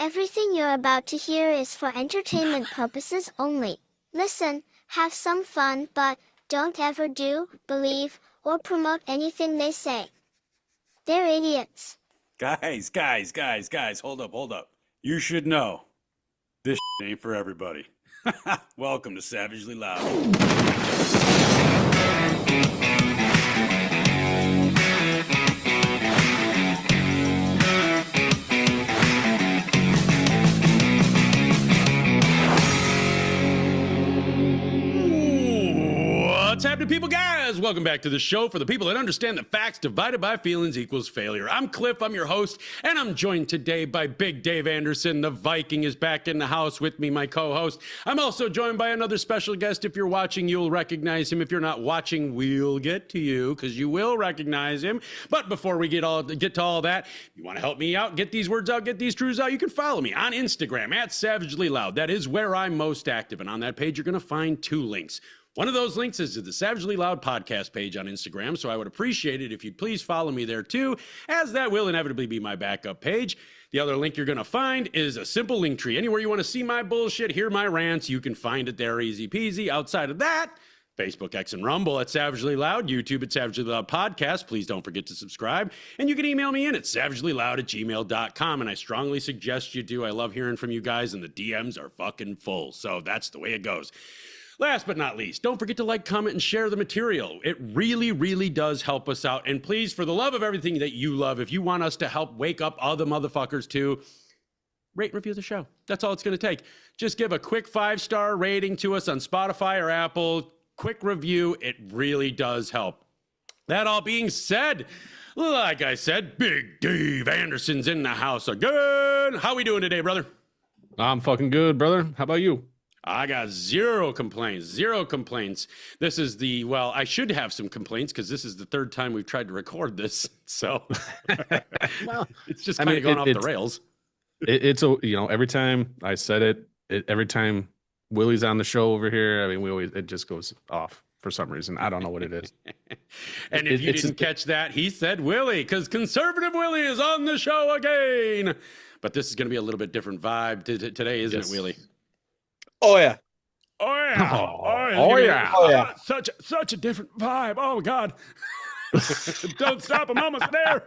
Everything you're about to hear is for entertainment purposes only. Listen, have some fun, but don't ever do, believe, or promote anything they say. They're idiots. Guys, hold up. You should know, this ain't for everybody. Welcome to Savagely Loud. What's happening, people, guys? Welcome back to the show for the people that understand that facts divided by feelings equals failure. I'm Cliff, I'm your host, and I'm joined today by Big Dave Anderson. The Viking is back in the house with me, my co-host. I'm also joined by another special guest. If you're watching, you'll recognize him. If you're not watching, we'll get to you, because you will recognize him. But before we get to all that, if you want to help me out, get these words out, get these truths out, you can follow me on Instagram at Savagely Loud. That is where I'm most active, and on that page, you're going to find two links. One of those links is to the Savagely Loud podcast page on Instagram, so I would appreciate it if you'd please follow me there too, as that will inevitably be my backup page. The other link you're going to find is a simple link tree. Anywhere you want to see my bullshit, hear my rants, you can find it there easy peasy. Outside of that, Facebook, X, and Rumble at Savagely Loud, YouTube at Savagely Loud Podcast. Please don't forget to subscribe. And you can email me in at savagelyloud@gmail.com, and I strongly suggest you do. I love hearing from you guys, and the DMs are fucking full, so that's the way it goes. Last but not least, don't forget to like, comment, and share the material. It really, really does help us out. And please, for the love of everything that you love, if you want us to help wake up other motherfuckers too, rate and review the show. That's all it's going to take. Just give a quick 5-star rating to us on Spotify or Apple. Quick review. It really does help. That all being said, like I said, Big Dave Anderson's in the house again. How we doing today, brother? I'm fucking good, brother. How about you? I got zero complaints. This is well, I should have some complaints because this is the third time we've tried to record this. So, well, it's just kind of going off the rails. It's every time I said it, every time Willy's on the show over here, I mean, it just goes off for some reason. I don't know what it is. And if you didn't catch that, he said Willy, because conservative Willy is on the show again. But this is going to be a little bit different vibe today, isn't it, Willy? Oh yeah. Such a different vibe. Oh God. Don't stop, I'm almost there.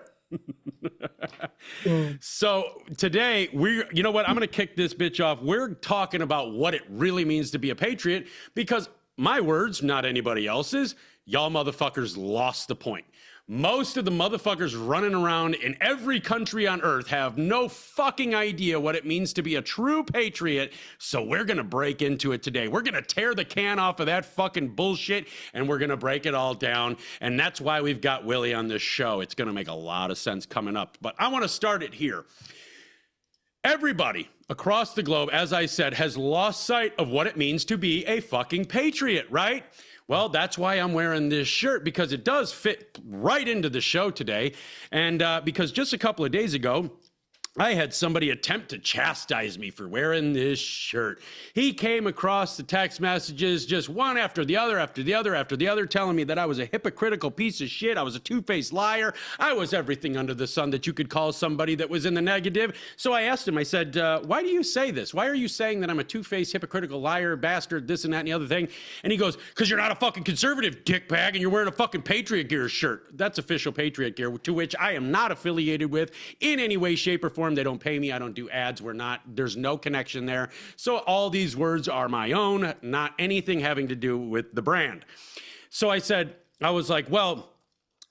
So today you know what? I'm going to kick this bitch off. We're talking about what it really means to be a patriot, because my words, not anybody else's, y'all motherfuckers lost the point. Most of the motherfuckers running around in every country on earth have no fucking idea what it means to be a true patriot, so we're going to break into it today. We're going to tear the can off of that fucking bullshit, and we're going to break it all down, and that's why we've got Willy on this show. It's going to make a lot of sense coming up, but I want to start it here. Everybody across the globe, as I said, has lost sight of what it means to be a fucking patriot, right? Well, that's why I'm wearing this shirt, because it does fit right into the show today. And because just a couple of days ago, I had somebody attempt to chastise me for wearing this shirt. He came across the text messages, just one after the other, telling me that I was a hypocritical piece of shit. I was a two-faced liar. I was everything under the sun that you could call somebody that was in the negative. So I asked him, I said, why do you say this? Why are you saying that I'm a two-faced hypocritical liar, bastard, this and that and the other thing? And he goes, because you're not a fucking conservative dickbag and you're wearing a fucking Patriot gear shirt. That's official Patriot gear, to which I am not affiliated with in any way, shape, or form. They don't pay me. I don't do ads. There's no connection there. So all these words are my own, not anything having to do with the brand. So I was like, well,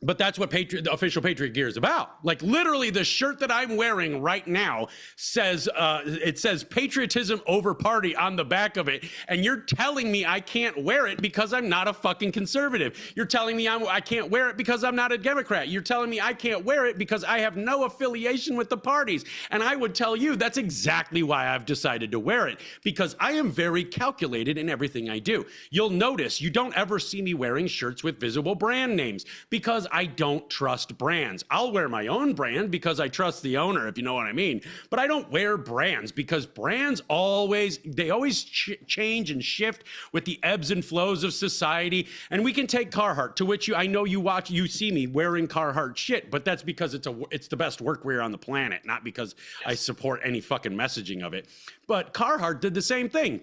but that's what the official Patriot gear is about. Like, literally, the shirt that I'm wearing right now says, it says patriotism over party on the back of it. And you're telling me I can't wear it because I'm not a fucking conservative. You're telling me I can't wear it because I'm not a Democrat. You're telling me I can't wear it because I have no affiliation with the parties. And I would tell you that's exactly why I've decided to wear it, because I am very calculated in everything I do. You'll notice you don't ever see me wearing shirts with visible brand names, because I don't trust brands. I'll wear my own brand because I trust the owner, if you know what I mean. But I don't wear brands because brands always change and shift with the ebbs and flows of society. And we can take Carhartt, to which I know you see me wearing Carhartt shit, but that's because it's the best workwear on the planet, not because I support any fucking messaging of it. But Carhartt did the same thing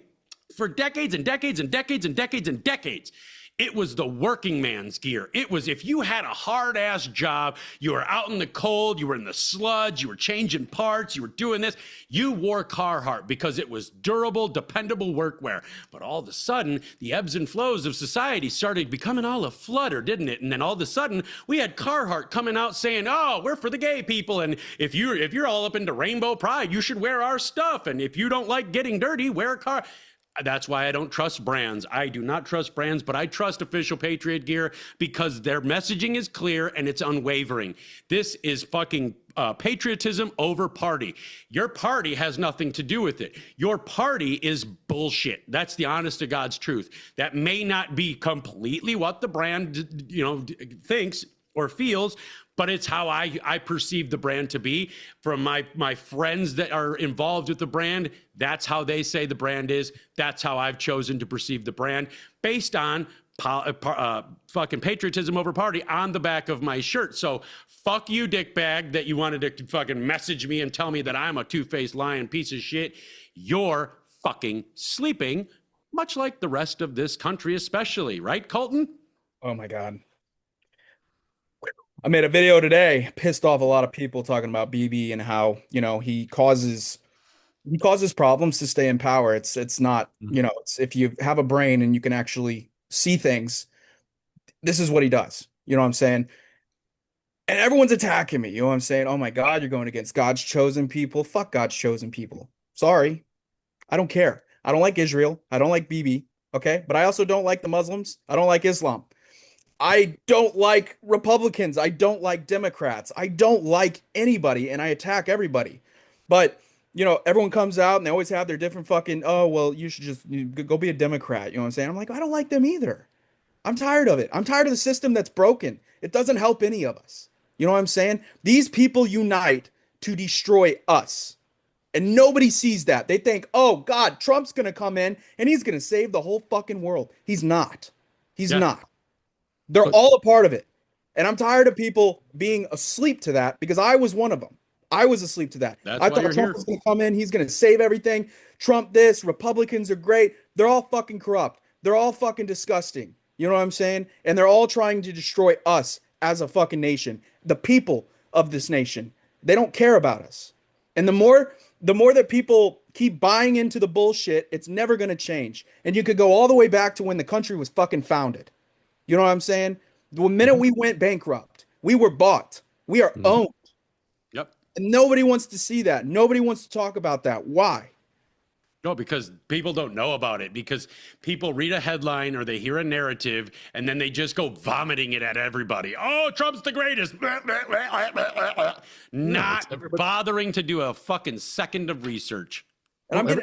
for decades and decades and decades and decades and decades. It was the working man's gear. It was if you had a hard ass job, you were out in the cold, you were in the sludge, you were changing parts, you were doing this, you wore Carhartt because it was durable, dependable workwear. But all of a sudden, the ebbs and flows of society started becoming all a flutter, didn't it? And then all of a sudden, we had Carhartt coming out saying, oh, we're for the gay people. And if you're all up into rainbow pride, you should wear our stuff. And if you don't like getting dirty, wear a car. That's why I don't trust brands. I do not trust brands, but I trust official Patriot gear because their messaging is clear and it's unwavering. This is fucking patriotism over party. Your party has nothing to do with it. Your party is bullshit. That's the honest to God's truth. That may not be completely what the brand, thinks or feels, but it's how I perceive the brand to be. From my friends that are involved with the brand, that's how they say the brand is. That's how I've chosen to perceive the brand, based on fucking patriotism over party on the back of my shirt. So fuck you, dickbag, that you wanted to fucking message me and tell me that I'm a two-faced lying piece of shit. You're fucking sleeping, much like the rest of this country especially. Right, Colton? Oh, my God. I made a video today, pissed off a lot of people talking about BB and how, he causes problems to stay in power. It's not, it's if you have a brain and you can actually see things, this is what he does. You know what I'm saying? And everyone's attacking me. You know what I'm saying? Oh my God, you're going against God's chosen people. Fuck God's chosen people. Sorry. I don't care. I don't like Israel. I don't like BB. Okay. But I also don't like the Muslims. I don't like Islam. I don't like Republicans. I don't like Democrats. I don't like anybody, and I attack everybody. But, everyone comes out and they always have their different fucking, oh, well, you should just go be a Democrat. You know what I'm saying? I'm like, I don't like them either. I'm tired of it. I'm tired of the system that's broken. It doesn't help any of us. You know what I'm saying? These people unite to destroy us. And nobody sees that. They think, oh, God, Trump's going to come in and he's going to save the whole fucking world. He's not. He's not. They're all a part of it. And I'm tired of people being asleep to that because I was one of them. I was asleep to that. I thought Trump was going to come in. He's going to save everything. Trump this. Republicans are great. They're all fucking corrupt. They're all fucking disgusting. You know what I'm saying? And they're all trying to destroy us as a fucking nation. The people of this nation. They don't care about us. And the more that people keep buying into the bullshit, it's never going to change. And you could go all the way back to when the country was fucking founded. You know what I'm saying? The minute we went bankrupt, we were bought. We are owned. Yep. And nobody wants to see that. Nobody wants to talk about that. Why? No, because people don't know about it. Because people read a headline or they hear a narrative and then they just go vomiting it at everybody. Oh, Trump's the greatest. Not bothering to do a fucking second of research. And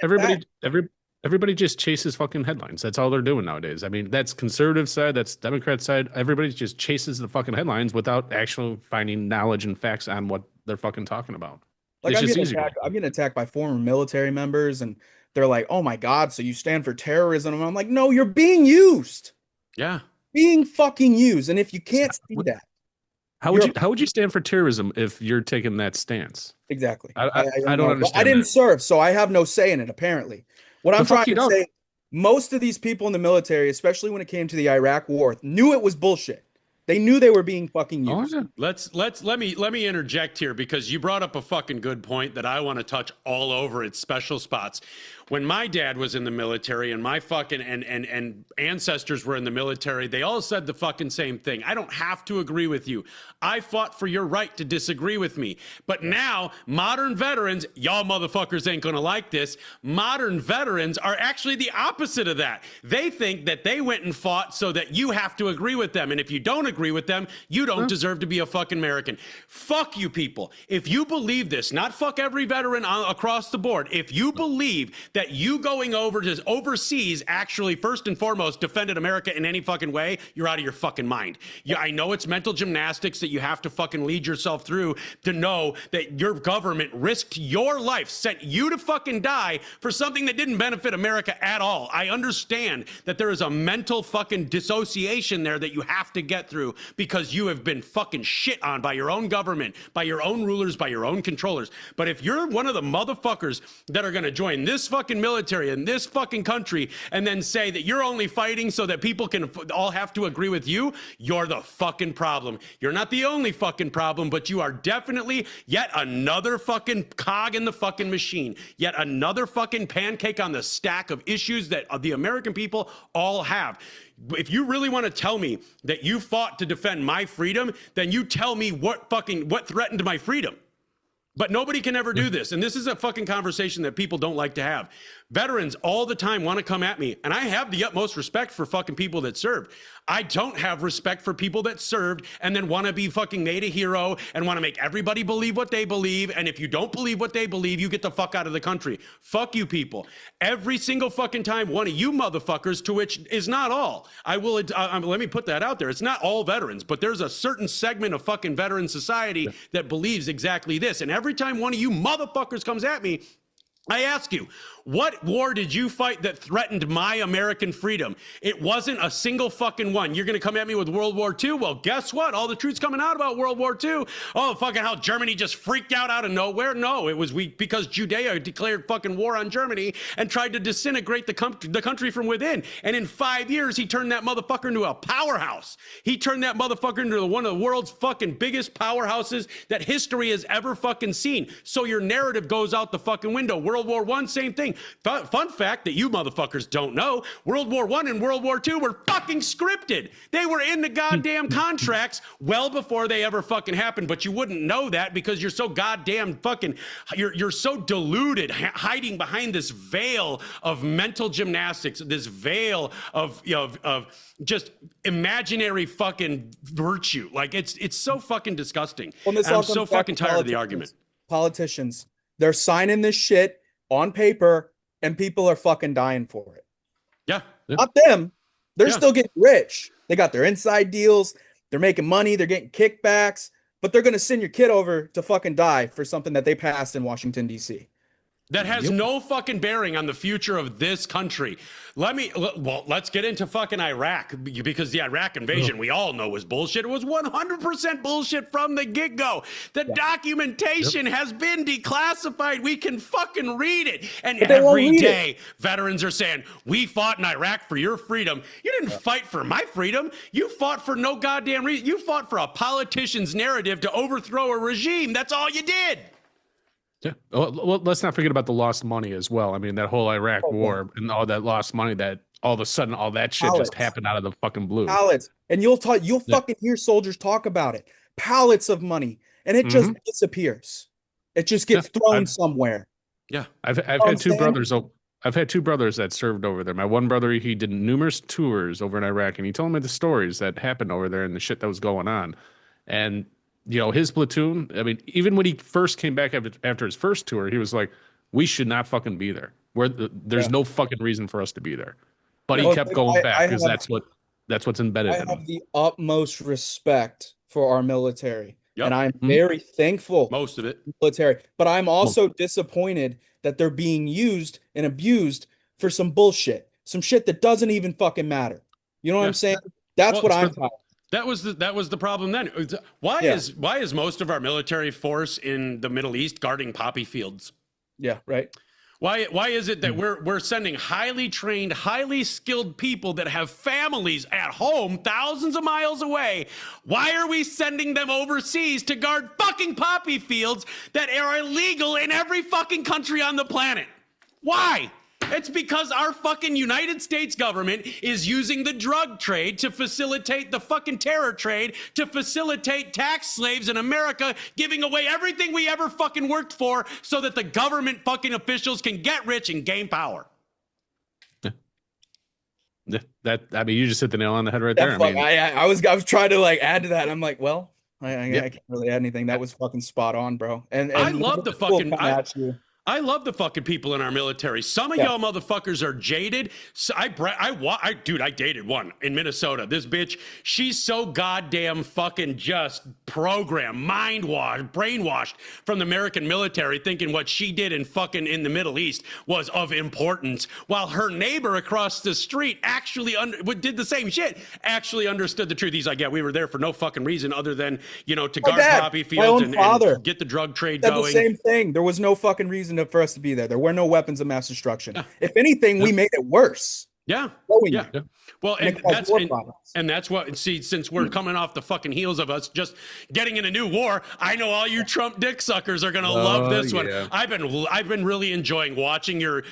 everybody just chases fucking headlines. That's all they're doing nowadays. I mean, that's conservative side, that's Democrat side. Everybody just chases the fucking headlines without actually finding knowledge and facts on what they're fucking talking about. Like I'm getting attacked by former military members, and they're like, "Oh my God, so you stand for terrorism?" And I'm like, "No, you're being used. Yeah, being fucking used." And if you can't see that, how would you stand for terrorism if you're taking that stance? Exactly. I don't understand. I didn't serve, so I have no say in it. Apparently. What I'm trying to say, most of these people in the military, especially when it came to the Iraq war, knew it was bullshit. They knew they were being fucking used. Let me interject here because you brought up a fucking good point that I want to touch all over its special spots. When my dad was in the military and my fucking and ancestors were in the military, they all said the fucking same thing. I don't have to agree with you. I fought for your right to disagree with me. But now modern veterans, y'all motherfuckers ain't gonna like this. Modern veterans are actually the opposite of that. They think that they went and fought so that you have to agree with them. And if you don't agree with them, you don't deserve to be a fucking American. Fuck you people. If you believe this, not fuck every veteran across the board. If you believe that you going over to overseas actually first and foremost defended America in any fucking way, you're out of your fucking mind. Yeah, I know it's mental gymnastics that you have to fucking lead yourself through to know that your government risked your life, sent you to fucking die for something that didn't benefit America at all. I understand that there is a mental fucking dissociation there that you have to get through because you have been fucking shit on by your own government, by your own rulers, by your own controllers. But if you're one of the motherfuckers that are going to join this fucking military in this fucking country and then say that you're only fighting so that people can all have to agree with you, you're the fucking problem. You're not the only fucking problem, but you are definitely yet another fucking cog in the fucking machine, yet another fucking pancake on the stack of issues that the American people all have. If you really want to tell me that you fought to defend my freedom, then you tell me what threatened my freedom. But nobody can ever do this. And this is a fucking conversation that people don't like to have. Veterans all the time want to come at me. And I have the utmost respect for fucking people that served. I don't have respect for people that served and then want to be fucking made a hero and want to make everybody believe what they believe. And if you don't believe what they believe, you get the fuck out of the country. Fuck you people. Every single fucking time one of you motherfuckers, to which is not all. Let me put that out there. It's not all veterans, but there's a certain segment of fucking veteran society that believes exactly this. And every time one of you motherfuckers comes at me, I ask you, what war did you fight that threatened my American freedom? It wasn't a single fucking one. You're going to come at me with World War II? Well, guess what? All the truth's coming out about World War II. Oh, fucking how Germany just freaked out of nowhere. No, it was because Judea declared fucking war on Germany and tried to disintegrate the country from within. And in 5 years, he turned that motherfucker into a powerhouse. He turned that motherfucker into one of the world's fucking biggest powerhouses that history has ever fucking seen. So your narrative goes out the fucking window. World War I, same thing. Fun fact that you motherfuckers don't know, World War I and World War II were fucking scripted. They were in the goddamn contracts well before they ever fucking happened, but you wouldn't know that because you're so goddamn fucking, you're so deluded, hiding behind this veil of mental gymnastics, this veil of just imaginary fucking virtue. Like it's so fucking disgusting. Well, I'm so fucking tired of the argument. Politicians, they're signing this shit on paper and people are fucking dying for it. Yeah. Not them. They're still getting rich. They got their inside deals. They're making money. They're getting kickbacks, but they're going to send your kid over to fucking die for something that they passed in Washington, D.C. That has no fucking bearing on the future of this country. Let's get into fucking Iraq, because the Iraq invasion, we all know, was bullshit. It was 100% bullshit from the get-go. The documentation has been declassified. We can fucking read it. And every day, veterans are saying, we fought in Iraq for your freedom. You didn't fight for my freedom. You fought for no goddamn reason. You fought for a politician's narrative to overthrow a regime. That's all you did. Yeah. Well, let's not forget about the lost money as well. I mean, that whole Iraq war and all that lost money, that all of a sudden all that shit just happened out of the fucking blue. Pallets. And you'll fucking hear soldiers talk about it. Pallets of money. And it just disappears. It just gets thrown somewhere. Yeah. I've had two brothers. I've had two brothers that served over there. My one brother, he did numerous tours over in Iraq, and he told me the stories that happened over there and the shit that was going on. And you know, his platoon, I mean, even when he first came back after his first tour, he was like, we should not fucking be there. There's no fucking reason for us to be there. But he kept going back because that's what's embedded in him. I have the utmost respect for our military. Yep. And I'm very thankful. Most of it. Military. But I'm also disappointed that they're being used and abused for some bullshit. Some shit that doesn't even fucking matter. You know what I'm saying? That's what I'm talking about. That was the problem then. Why is most of our military force in the Middle East guarding poppy fields? Yeah, right. Why is it that we're sending highly trained, highly skilled people that have families at home thousands of miles away? Why are we sending them overseas to guard fucking poppy fields that are illegal in every fucking country on the planet? Why? It's because our fucking United States government is using the drug trade to facilitate the fucking terror trade, to facilitate tax slaves in America, giving away everything we ever fucking worked for so that the government fucking officials can get rich and gain power. That I mean, you just hit the nail on the head right That there. I fuck, mean, I was trying to like add to that. And I'm like, well, I can't really add anything. That was fucking spot on, bro. And I love the people fucking. come at you. I love the fucking people in our military. Some of Yeah. y'all motherfuckers are jaded. So dude, I dated one in Minnesota. This bitch, she's so goddamn fucking just programmed, brainwashed from the American military, thinking what she did in the Middle East was of importance, while her neighbor across the street actually did the same shit. Actually understood the truth. He's like, yeah, we were there for no fucking reason other than to guard poppy fields and get the drug trade Said going. the same thing. There was no fucking reason for us to be there. There were no weapons of mass destruction. If anything, we made it worse. Yeah. Well, and that's what, see, since we're coming off the fucking heels of us just getting in a new war, I know all you Trump dick suckers are gonna love this one. I've been really enjoying watching your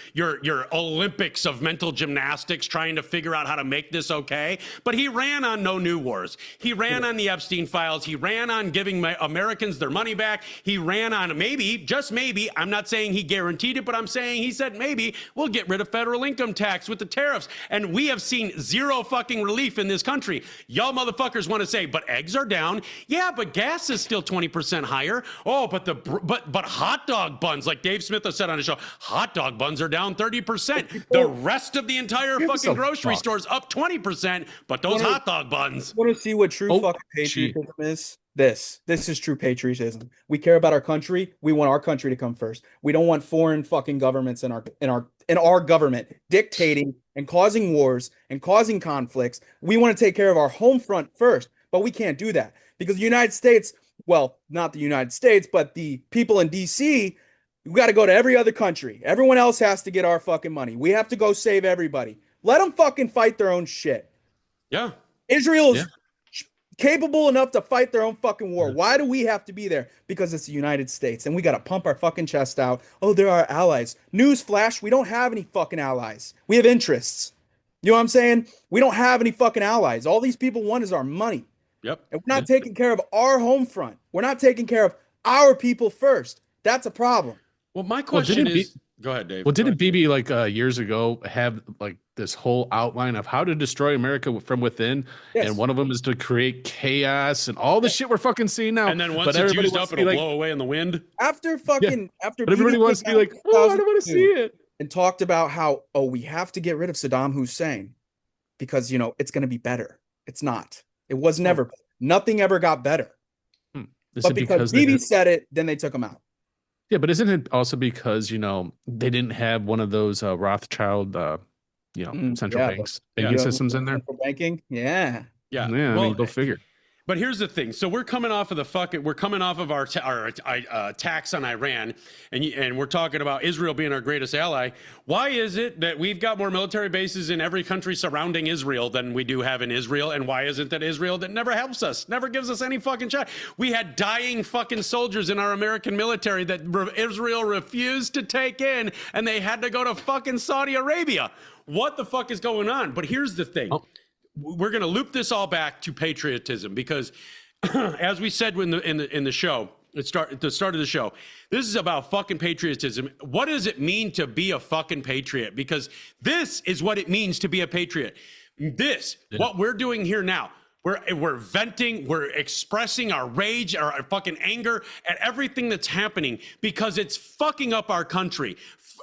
Olympics of mental gymnastics, trying to figure out how to make this okay. But he ran on no new wars. He ran on the Epstein files. He ran on giving Americans their money back. He ran on maybe, just maybe, I'm not saying he guaranteed it, but I'm saying he said maybe we'll get rid of federal income tax with the tariffs. And we have seen zero fucking relief in this country. Y'all motherfuckers want to say, but eggs are down. Yeah, but gas is still 20% higher. Oh, but hot dog buns, like Dave Smith has said on his show, hot dog buns are down 30%. The rest of the entire fucking grocery store's up 20%, but those hot dog buns. Want to see what true fucking patriotism is? This is true patriotism. We care about our country. We want our country to come first. We don't want foreign fucking governments in our government dictating and causing wars and causing conflicts. We want to take care of our home front first, but we can't do that because the United States, well, not the United States, but the people in DC, we got to go to every other country. Everyone else has to get our fucking money. We have to go save everybody. Let them fucking fight their own shit. Yeah. Israel's capable enough to fight their own fucking war. Why do we have to be there? Because it's the United States and we got to pump our fucking chest out. Oh, they're our allies. Newsflash, we don't have any fucking allies. We have interests. You know what I'm saying? We don't have any fucking allies. All these people want is our money. Yep. And we're not taking care of our home front. We're not taking care of our people first. That's a problem. Well, my question is, go ahead, Dave. Well, didn't BB like years ago have like this whole outline of how to destroy America from within? Yes. And one of them is to create chaos and all the shit we're fucking seeing now. And then once it's used up, it'll blow away in the wind. After but everybody wants to be like, oh, I don't want to see it. And talked about how, oh, we have to get rid of Saddam Hussein because, it's going to be better. It's not. It was never. Nothing ever got better. But because BB said it, then they took him out. Yeah, but isn't it also because, they didn't have one of those Rothschild, central banks banking systems in there? Banking? Yeah. I mean, go figure. But here's the thing. So we're coming off of our tax on Iran, and we're talking about Israel being our greatest ally. Why is it that we've got more military bases in every country surrounding Israel than we do have in Israel? And why isn't that Israel that never helps us, never gives us any fucking shot? We had dying fucking soldiers in our American military that Israel refused to take in, and they had to go to fucking Saudi Arabia. What the fuck is going on? But here's the thing. We're going to loop this all back to patriotism because, as we said in the show, at the start of the show, this is about fucking patriotism. What does it mean to be a fucking patriot? Because this is what it means to be a patriot. What we're doing here now. We're venting, we're expressing our rage, our fucking anger at everything that's happening because it's fucking up our country.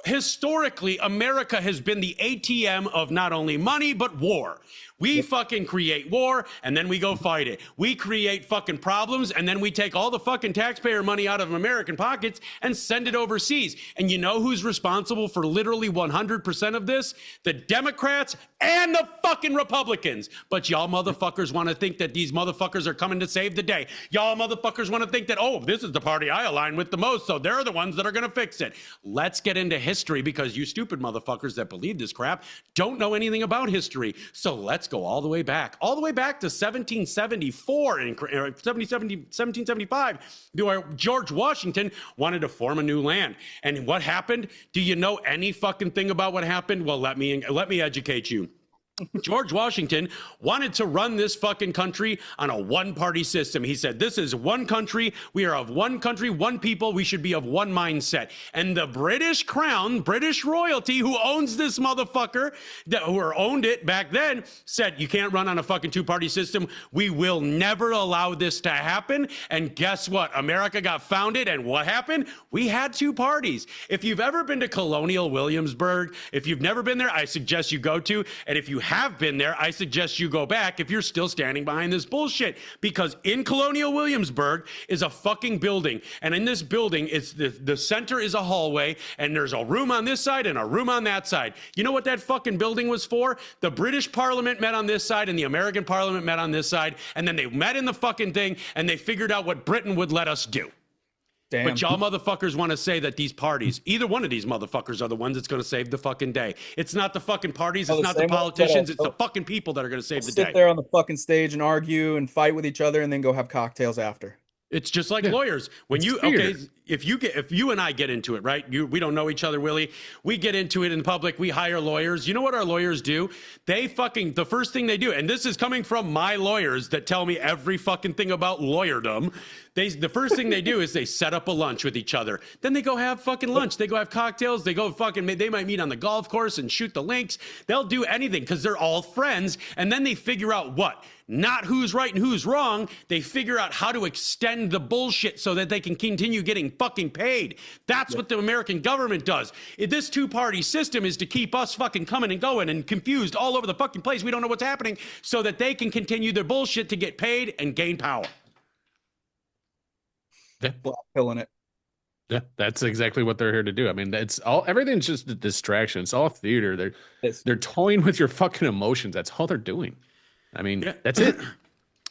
Historically, America has been the ATM of not only money, but war. We fucking create war and then we go fight it. We create fucking problems and then we take all the fucking taxpayer money out of American pockets and send it overseas. And you know who's responsible for literally 100% of this? The Democrats and the fucking Republicans. But y'all motherfuckers want to think that these motherfuckers are coming to save the day. Y'all motherfuckers want to think that, oh, this is the party I align with the most, so they're the ones that are going to fix it. Let's get into history because you stupid motherfuckers that believe this crap don't know anything about history. So let's go all the way back to 1774 and 1775, where George Washington wanted to form a new land. And what happened? Do you know any fucking thing about what happened? Well, let me educate you. George Washington wanted to run this fucking country on a one-party system. He said, this is one country. We are of one country, one people. We should be of one mindset. And the British crown, British royalty, who owns this motherfucker, who owned it back then, said, you can't run on a fucking two-party system. We will never allow this to happen. And guess what? America got founded, and what happened? We had two parties. If you've ever been to Colonial Williamsburg, if you've never been there, I suggest you go to. And if you have been there, I suggest you go back if you're still standing behind this bullshit, because in Colonial Williamsburg is a fucking building, and in this building, it's the center is a hallway, and there's a room on this side and a room on that side. You know what that fucking building was for? The British Parliament met on this side and the American Parliament met on this side, and then they met in the fucking thing, and they figured out what Britain would let us do. Damn. But y'all motherfuckers want to say that these parties, either one of these motherfuckers are the ones that's going to save the fucking day. It's not the fucking parties. It's not the politicians. It's the fucking people that are going to save the day. Sit there on the fucking stage and argue and fight with each other and then go have cocktails after. It's just like lawyers. When you, okay, if you and I get into it, right? We don't know each other, Willie. We get into it in public. We hire lawyers. You know what our lawyers do? They fucking, the first thing they do, and this is coming from my lawyers that tell me every fucking thing about lawyerdom. The first thing they do is they set up a lunch with each other. Then they go have fucking lunch. They go have cocktails. They go fucking, they might meet on the golf course and shoot the links. They'll do anything because they're all friends. And then they figure out what? Not who's right and who's wrong. They figure out how to extend the bullshit so that they can continue getting fucking paid. That's what the American government does. This two-party system is to keep us fucking coming and going and confused all over the fucking place. We don't know what's happening so that they can continue their bullshit to get paid and gain power. Yeah. Black pilling it. Yeah, that's exactly what they're here to do. I mean, it's all, everything's just a distraction. It's all theater. They're toying with your fucking emotions. That's all they're doing. I mean, that's it.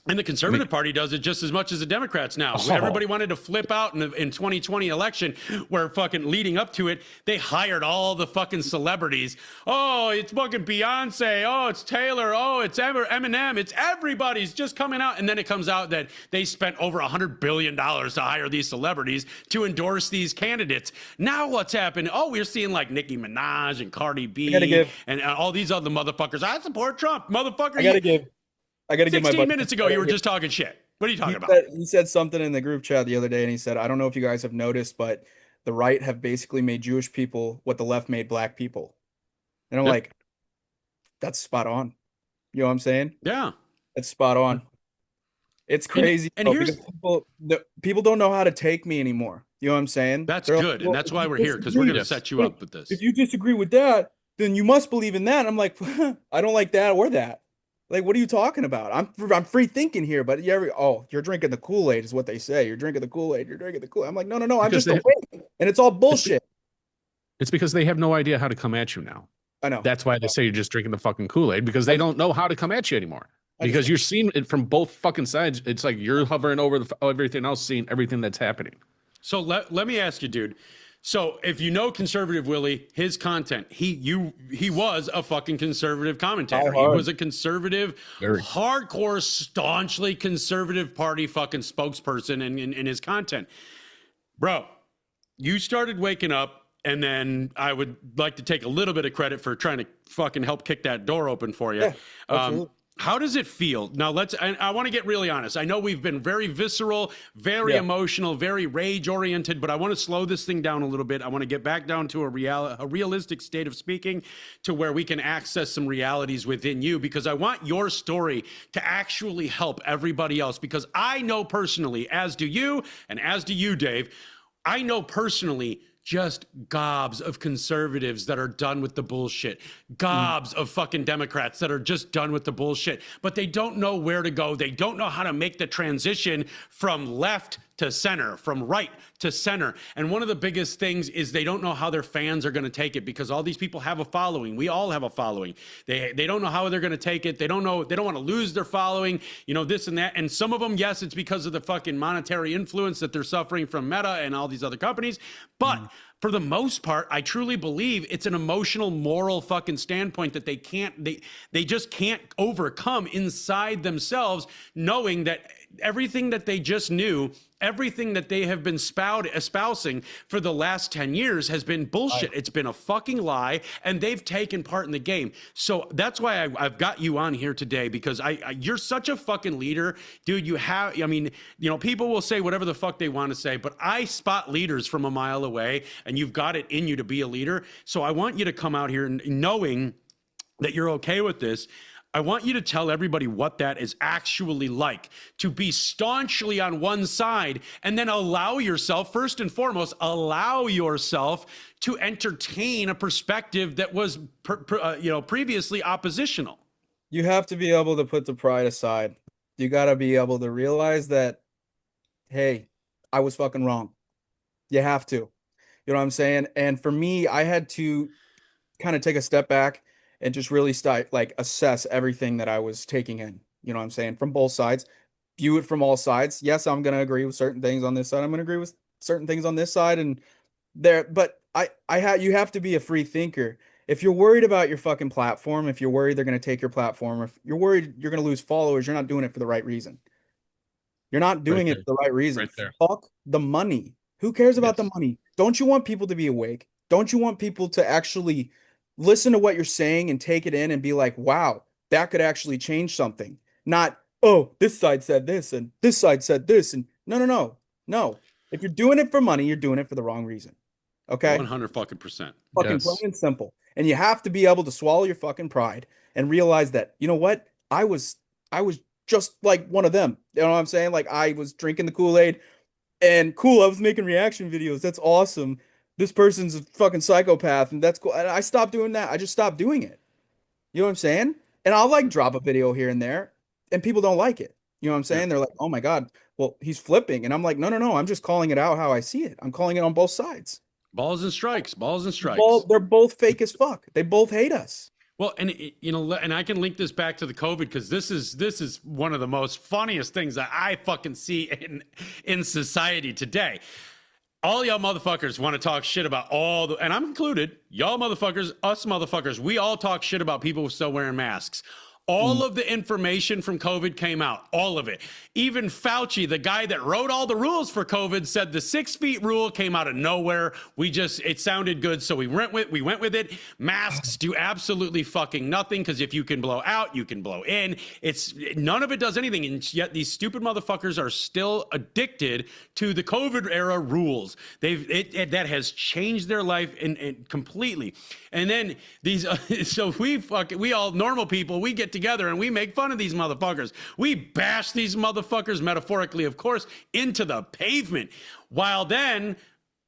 And the Conservative Party does it just as much as the Democrats now. Oh. Everybody wanted to flip out in 2020 election where fucking leading up to it, they hired all the fucking celebrities. Oh, it's fucking Beyonce. Oh, it's Taylor. Oh, it's Eminem. It's everybody's just coming out. And then it comes out that they spent over $100 billion to hire these celebrities to endorse these candidates. Now what's happened? Oh, we're seeing like Nicki Minaj and Cardi B and all these other motherfuckers. I support Trump, motherfucker. I gotta give my 16 minutes ago, you were just talking shit. What are you talking about? He said something in the group chat the other day, and he said, I don't know if you guys have noticed, but the right have basically made Jewish people what the left made black people. And I'm like, that's spot on. You know what I'm saying? Yeah. That's spot on. It's crazy. And here's people don't know how to take me anymore. You know what I'm saying? That's good. And that's why we're here, because we're going to set you up with this. If you disagree with that, then you must believe in that. I'm like, I don't like that or that. Like, what are you talking about? I'm free thinking here, but you're drinking the Kool-Aid is what they say. You're drinking the Kool-Aid. You're drinking the Kool-Aid. I'm like, no. I'm just awake, and it's all bullshit. It's because they have no idea how to come at you now. I know. That's why they say you're just drinking the fucking Kool-Aid, because they don't know how to come at you anymore. Because you're seeing it from both fucking sides. It's like you're hovering over everything else, seeing everything that's happening. So let me ask you, dude. So if you know Conservative Willy, his content, he was a fucking conservative commentator. He was a conservative, hardcore, staunchly conservative party fucking spokesperson in his content. Bro, you started waking up, and then I would like to take a little bit of credit for trying to fucking help kick that door open for you. Yeah, how does it feel? Now, I want to get really honest. I know we've been very visceral, very emotional, very rage-oriented, but I want to slow this thing down a little bit. I want to get back down to a realistic state of speaking, to where we can access some realities within you, because I want your story to actually help everybody else, because I know personally, as do you, and as do you, Dave, I know personally just gobs of conservatives that are done with the bullshit, gobs of fucking Democrats that are just done with the bullshit, but they don't know where to go. They don't know how to make the transition from left to center, from right to center. And one of the biggest things is they don't know how their fans are going to take it, because all these people have a following. We all have a following. They don't know how they're going to take it. They don't know. They don't want to lose their following, this and that. And some of them, yes, it's because of the fucking monetary influence that they're suffering from Meta and all these other companies. But for the most part, I truly believe it's an emotional, moral fucking standpoint that they just can't overcome inside themselves, knowing that everything that they just knew, everything that they have been espousing for the last 10 years has been bullshit. It's been a fucking lie, and they've taken part in the game. So that's why I've got you on here today, because you're such a fucking leader, dude. I mean, people will say whatever the fuck they want to say, but I spot leaders from a mile away, and you've got it in you to be a leader. So I want you to come out here knowing that you're okay with this. I want you to tell everybody what that is actually like, to be staunchly on one side, and then allow yourself, first and foremost, allow yourself to entertain a perspective that was previously oppositional. You have to be able to put the pride aside. You got to be able to realize that, hey, I was fucking wrong. You have to. You know what I'm saying? And for me, I had to kind of take a step back and just really assess everything that I was taking in, you know what I'm saying, from both sides, view it from all sides. Yes, I'm going to agree with certain things on this side. I'm going to agree with certain things on this side and there, but you have to be a free thinker. If you're worried about your fucking platform, if you're worried they're going to take your platform, if you're worried you're going to lose followers, you're not doing it for the right reason. You're not doing it for the right reason. Right there. Fuck the money. Who cares about the money? Don't you want people to be awake? Don't you want people to actually listen to what you're saying and take it in and be like, wow, that could actually change something. Not, oh, this side said this and this side said this. And no. If you're doing it for money, you're doing it for the wrong reason. Okay? 100%. Fucking plain and simple. And you have to be able to swallow your fucking pride and realize that, you know what? I was just like one of them. You know what I'm saying? Like, I was drinking the Kool-Aid and cool, I was making reaction videos. That's awesome. This person's a fucking psychopath, and that's cool. And I stopped doing that. I just stopped doing it. You know what I'm saying? And I'll drop a video here and there, and people don't like it. You know what I'm saying? They're like, oh my God, well, he's flipping. And I'm like, no. I'm just calling it out how I see it. I'm calling it on both sides. Balls and strikes. They're both fake as fuck. They both hate us. Well, and and I can link this back to the COVID, because this is one of the most funniest things that I fucking see in society today. All y'all motherfuckers want to talk shit about and I'm included, y'all motherfuckers, us motherfuckers, we all talk shit about people still wearing masks. All of the information from COVID came out, all of it. Even Fauci, the guy that wrote all the rules for COVID, said the 6 feet rule came out of nowhere. It sounded good, so we went with it. Masks do absolutely fucking nothing, because if you can blow out, you can blow in. None of it does anything, and yet these stupid motherfuckers are still addicted to the COVID era rules. That has changed their life and completely. And then so we all normal people, we get together and we make fun of these motherfuckers. We bash these motherfuckers, metaphorically, of course, into the pavement. While then,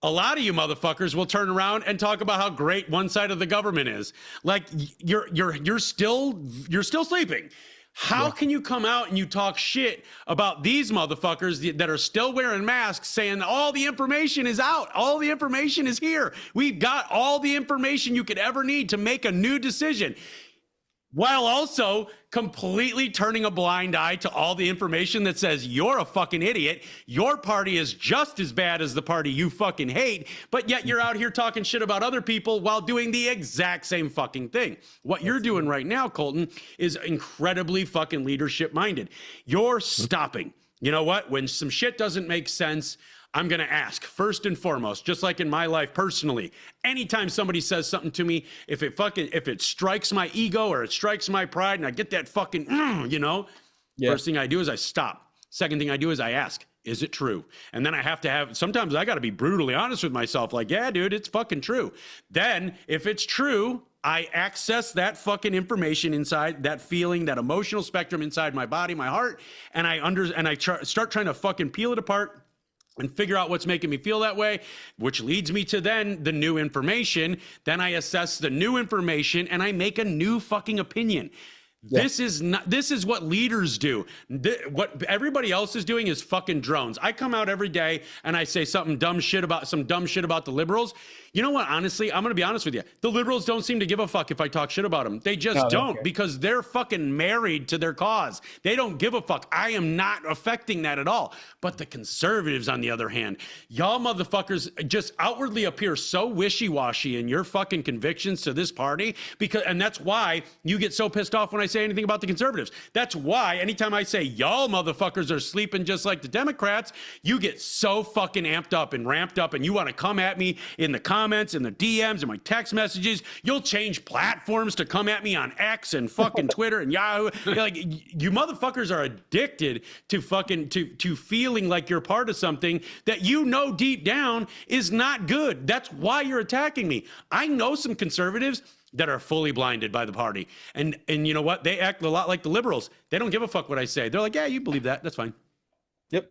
a lot of you motherfuckers will turn around and talk about how great one side of the government is. Like, you're still sleeping. How can you come out and you talk shit about these motherfuckers that are still wearing masks, saying all the information is out, all the information is here, we've got all the information you could ever need to make a new decision, while also completely turning a blind eye to all the information that says you're a fucking idiot, your party is just as bad as the party you fucking hate, but yet you're out here talking shit about other people while doing the exact same fucking thing. What you're doing right now, Colton, is incredibly fucking leadership minded. You're stopping. You know what? When some shit doesn't make sense, I'm going to ask first and foremost, just like in my life personally. Anytime somebody says something to me, if it strikes my ego or it strikes my pride and I get that fucking, first thing I do is I stop. Second thing I do is I ask, is it true? And then sometimes I got to be brutally honest with myself. Like, yeah, dude, it's fucking true. Then if it's true, I access that fucking information inside, that feeling, that emotional spectrum inside my body, my heart, and I start trying to fucking peel it apart and figure out what's making me feel that way, which leads me to then the new information. Then I assess the new information and I make a new fucking opinion. Yeah. This is what leaders do. What everybody else is doing is fucking drones. I come out every day and I say some dumb shit about the liberals. You know what? Honestly, I'm going to be honest with you. The liberals don't seem to give a fuck if I talk shit about them. They just don't, because they're fucking married to their cause. They don't give a fuck. I am not affecting that at all. But the conservatives, on the other hand, y'all motherfuckers just outwardly appear so wishy-washy in your fucking convictions to this party, and that's why you get so pissed off when I say anything about the conservatives. That's why anytime I say y'all motherfuckers are sleeping just like the Democrats, you get so fucking amped up and ramped up, and you want to come at me in the comments, in the DMs, and my text messages. You'll change platforms to come at me on X and fucking Twitter and Yahoo. You're like, you motherfuckers are addicted to fucking to feeling like you're part of something that you know deep down is not good. That's why you're attacking me. I know some conservatives that are fully blinded by the party. And you know what? They act a lot like the liberals. They don't give a fuck what I say. They're like, yeah, you believe that. That's fine. Yep.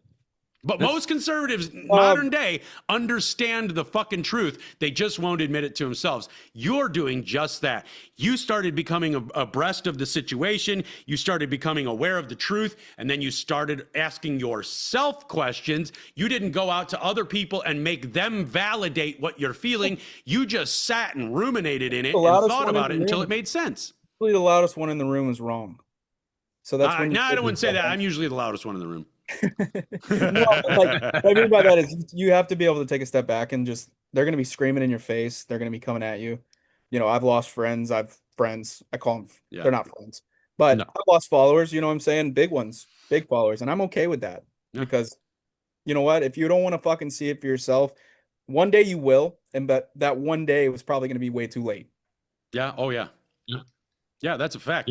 But most conservatives, modern day, understand the fucking truth. They just won't admit it to themselves. You're doing just that. You started becoming abreast of the situation. You started becoming aware of the truth. And then you started asking yourself questions. You didn't go out to other people and make them validate what you're feeling. You just sat and ruminated in it and thought about it until it made sense. The loudest one in the room is wrong. So that's when I don't want to say that. I'm usually the loudest one in the room. No, like, what I mean by that is you have to be able to take a step back and just, they're going to be screaming in your face. They're going to be coming at you. You know, I've lost friends. I've friends. I call them, they're not friends, but I've lost followers, you know what I'm saying? Big ones, big followers. And I'm okay with that because you know what? If you don't want to fucking see it for yourself, one day you will. And but that one day was probably going to be way too late. Yeah. Oh yeah. Yeah, that's a fact.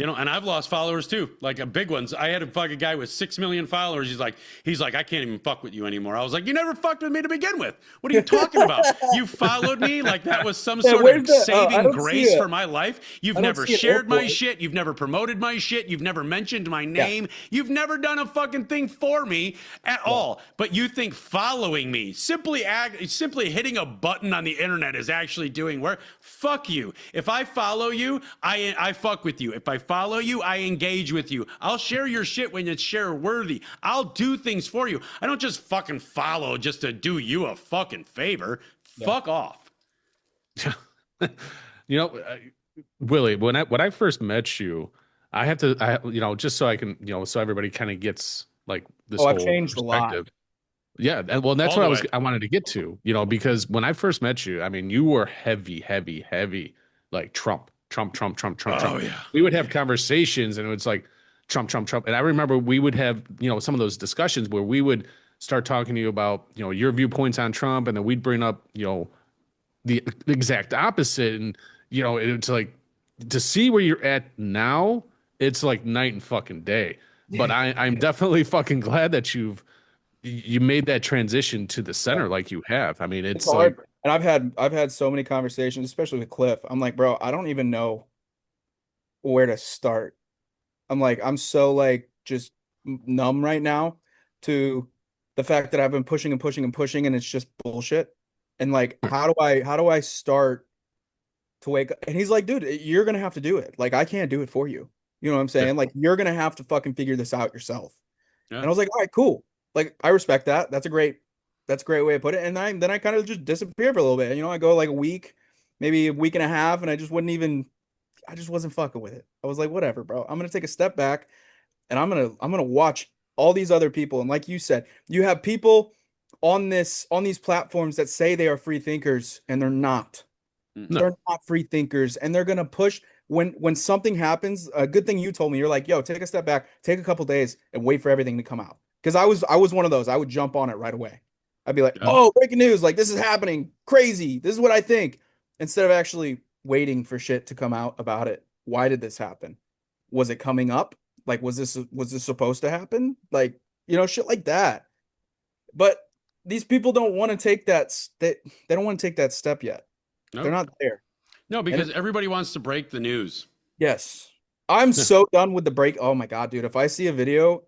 You know, and I've lost followers too, like big ones. I had a fucking guy with 6 million followers. He's like, I can't even fuck with you anymore. I was like, you never fucked with me to begin with. What are you talking about? You followed me like that was some sort of saving grace for my life. You've never shared my shit. You've never promoted my shit. You've never mentioned my name. You've never done a fucking thing for me at all. But you think following me, simply hitting a button on the internet is actually doing work? Fuck you. If I follow you, I fuck with you. If I follow you, I engage with you. I'll share your shit when it's share worthy. I'll do things for you. I don't just fucking follow just to do you a fucking favor. Fuck off. You know, Willie, when I first met you, I you know, just so I can, you know, so everybody kind of gets like this whole I've changed perspective. A lot. Yeah, well, that's what I wanted to get to, you know, because when I first met you, I mean, you were heavy, like Trump. Oh, yeah. We would have conversations and it was like Trump. And I remember we would have, you know, some of those discussions where we would start talking to you about, you know, your viewpoints on Trump. And then we'd bring up, you know, the exact opposite. And, you know, it's like to see where you're at now, it's like night and fucking day. But I'm definitely fucking glad that you made that transition to the center like you have. I mean, it's like, and I've had so many conversations, especially with Cliff. I'm like, bro, I don't even know where to start. I'm like, I'm so like just numb right now to the fact that I've been pushing and it's just bullshit. And like, how do I start to wake up? And he's like, dude, you're gonna have to do it. Like, I can't do it for you. You know what I'm saying? Like, you're gonna have to fucking figure this out yourself. And I was like, all right, cool. Like, I respect that. That's a great way to put it. And then I kind of just disappear for a little bit. You know, I go like a week, maybe a week and a half, and I just wasn't fucking with it. I was like, whatever, bro. I'm gonna take a step back and I'm gonna watch all these other people. And like you said, you have people on these platforms that say they are free thinkers and they're not. No. They're not free thinkers, and they're gonna push when something happens. A good thing you told me, you're like, yo, take a step back, take a couple days and wait for everything to come out. Because I was one of those. I would jump on it right away. I'd be like, oh, breaking news, like this is happening, crazy, this is what I think, instead of actually waiting for shit to come out about it. Why did this happen? Was it coming up? Like, was this supposed to happen? Like, you know, shit like that. But these people don't want to take that they don't want to take that step yet. Nope. They're not there. No, because everybody wants to break the news. Yes. I'm so done with the break. Oh my God, dude. If I see a video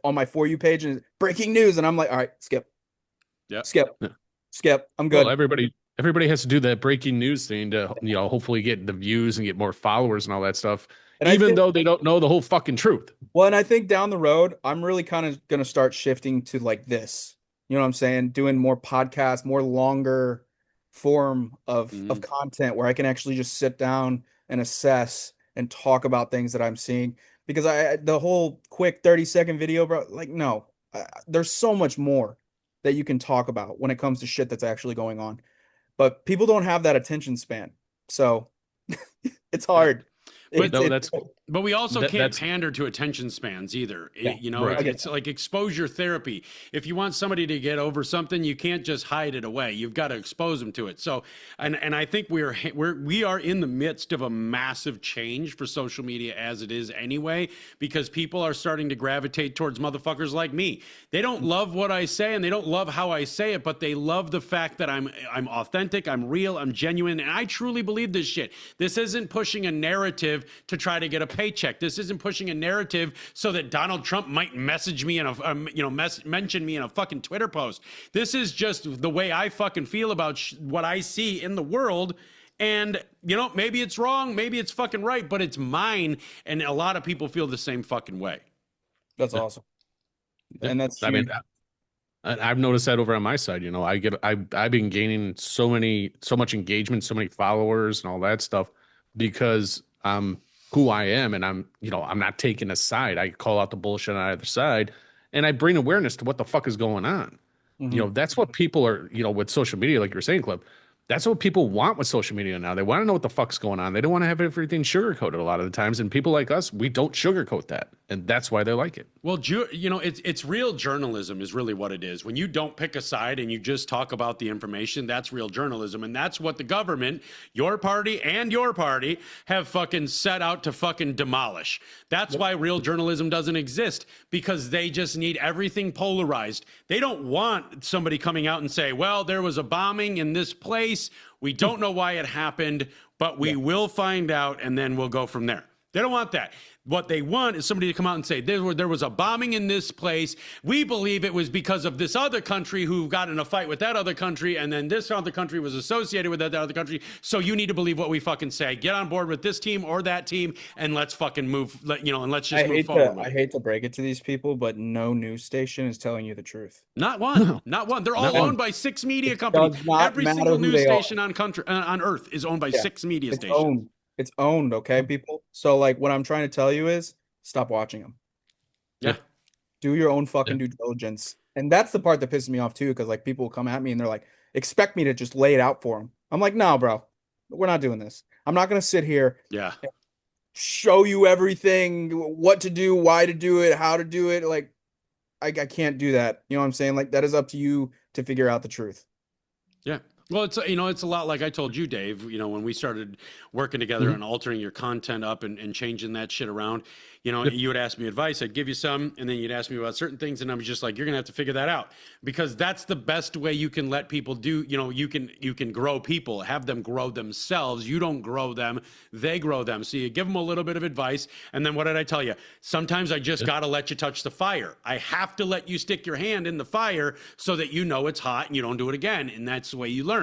on my For You page and breaking news, and I'm like, all right, skip. Yeah. Skip. I'm good. Well, everybody has to do that breaking news thing to, you know, hopefully get the views and get more followers and all that stuff. And even though they don't know the whole fucking truth. Well, and I think down the road, I'm really kind of going to start shifting to like this. You know what I'm saying? Doing more podcasts, more longer form of content where I can actually just sit down and assess and talk about things that I'm seeing. Because the whole quick 30-second video, bro, like, no, there's so much more that you can talk about when it comes to shit that's actually going on. But people don't have that attention span. So it's hard. But No, that's But we also can't that's pander to attention spans either. Yeah, You know, right. it's like exposure therapy. If you want somebody to get over something, you can't just hide it away. You've got to expose them to it. So, and I think we are in the midst of a massive change for social media as it is anyway, because people are starting to gravitate towards motherfuckers like me. They don't love what I say and they don't love how I say it, but they love the fact that I'm authentic, I'm real, I'm genuine, and I truly believe this shit. This isn't pushing a narrative to try to get a paycheck. This isn't pushing a narrative so that Donald Trump might message me in a mention me in a fucking Twitter post. This is just the way I fucking feel about what I see in the world. And maybe it's wrong, maybe it's fucking right, but it's mine, and a lot of people feel the same fucking way. That's awesome. And that's I mean, huge. I've noticed that over on my side. I've been gaining so much engagement, so many followers and all that stuff because I'm who I am, and I'm not taking a side. I call out the bullshit on either side, and I bring awareness to what the fuck is going on. That's what people are, with social media, like you're saying, Clip. That's what people want with social media now. They want to know what the fuck's going on. They don't want to have everything sugarcoated a lot of the times. And people like us, we don't sugarcoat that. And that's why they like it. Well, it's real journalism is really what it is. When you don't pick a side and you just talk about the information, that's real journalism. And that's what the government, your party and your party, have fucking set out to fucking demolish. That's why real journalism doesn't exist, because they just need everything polarized. They don't want somebody coming out and say, well, there was a bombing in this place. We don't know why it happened, but we will find out, and then we'll go from there. They don't want that. What they want is somebody to come out and say, there was a bombing in this place. We believe it was because of this other country who got in a fight with that other country, and then this other country was associated with that other country. So you need to believe what we fucking say. Get on board with this team or that team, and let's fucking move, and let's just move forward. I hate to break it to these people, but no news station is telling you the truth. Not one. Not one. They're all owned by 6 media companies. Every single news station on Earth is owned by 6 media stations. It's owned, okay, people? So, like, what I'm trying to tell you is stop watching them. Yeah. Do your own fucking due diligence. And that's the part that pisses me off, too, because, like, people will come at me and they're like, expect me to just lay it out for them. I'm like, no, bro, we're not doing this. I'm not going to sit here and show you everything, what to do, why to do it, how to do it. Like, I can't do that. You know what I'm saying? Like, that is up to you to figure out the truth. Yeah. Well, it's a lot like I told you, Dave, when we started working together and altering your content up and changing that shit around, you would ask me advice, I'd give you some, and then you'd ask me about certain things, and I'm just like, you're going to have to figure that out, because that's the best way you can let people do, you can grow people, have them grow themselves. You don't grow them, they grow them. So you give them a little bit of advice, and then what did I tell you? Sometimes I just got to let you touch the fire. I have to let you stick your hand in the fire so that it's hot and you don't do it again, and that's the way you learn.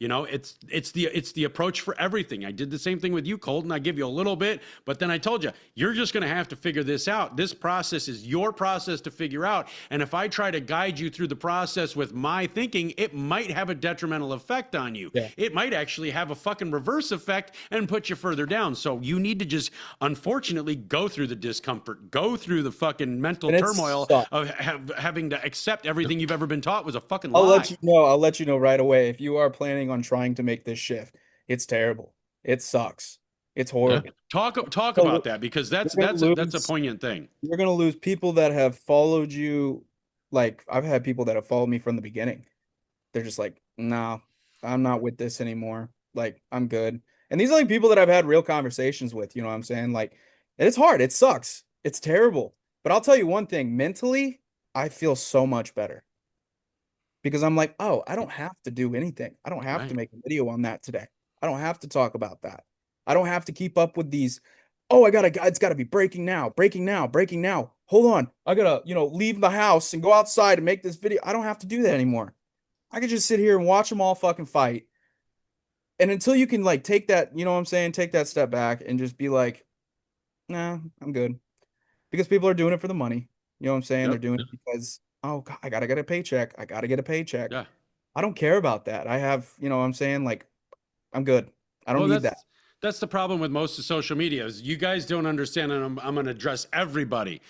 It's the approach for everything. I did the same thing with you, Colton. I give you a little bit, but then I told you, you're just going to have to figure this out. This process is your process to figure out. And if I try to guide you through the process with my thinking, it might have a detrimental effect on you. Yeah. It might actually have a fucking reverse effect and put you further down. So you need to just, unfortunately, go through the discomfort, go through the fucking mental turmoil of having to accept everything you've ever been taught was a fucking lie. I'll let you know right away. If you are planning on trying to make this shift, it's terrible. It sucks. It's horrible. Yeah. Talk about that, because that's a poignant thing. You're going to lose people that have followed you. Like, I've had people that have followed me from the beginning. They're just like, no, I'm not with this anymore. Like, I'm good. And these are like people that I've had real conversations with, you know what I'm saying? Like, and it's hard. It sucks. It's terrible. But I'll tell you one thing, mentally, I feel so much better. Because I'm like, oh, I don't have to do anything. I don't have to make a video on that today. I don't have to talk about that. I don't have to keep up with these. Oh, it's got to be breaking now. Hold on. I got to, leave the house and go outside and make this video. I don't have to do that anymore. I can just sit here and watch them all fucking fight. And until you can like take that, you know what I'm saying? Take that step back and just be like, nah, I'm good. Because people are doing it for the money. You know what I'm saying? Yep. They're doing it because, oh, God, I got to get a paycheck. Yeah. I don't care about that. I have, you know what I'm saying? Like, I'm good. I don't need that. That's the problem with most of social media is you guys don't understand, and I'm going to address everybody.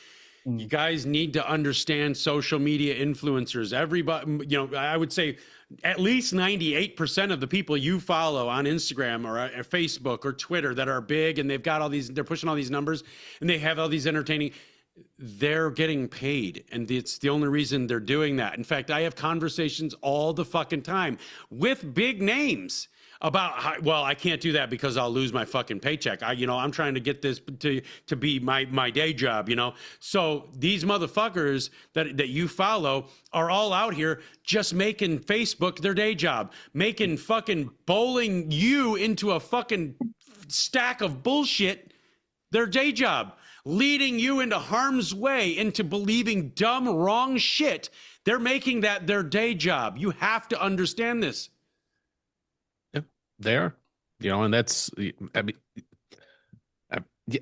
You guys need to understand social media influencers. Everybody, I would say at least 98% of the people you follow on Instagram or Facebook or Twitter that are big and they've got all these, they're pushing all these numbers and they have all these entertaining, they're getting paid. And it's the only reason they're doing that. In fact, I have conversations all the fucking time with big names about how, well, I can't do that because I'll lose my fucking paycheck. I'm trying to get this to be my day job, So these motherfuckers that you follow are all out here just making Facebook their day job, making fucking bowling you into a fucking stack of bullshit their day job, leading you into harm's way, into believing dumb, wrong shit. They're making that their day job. You have to understand this. There, and that's,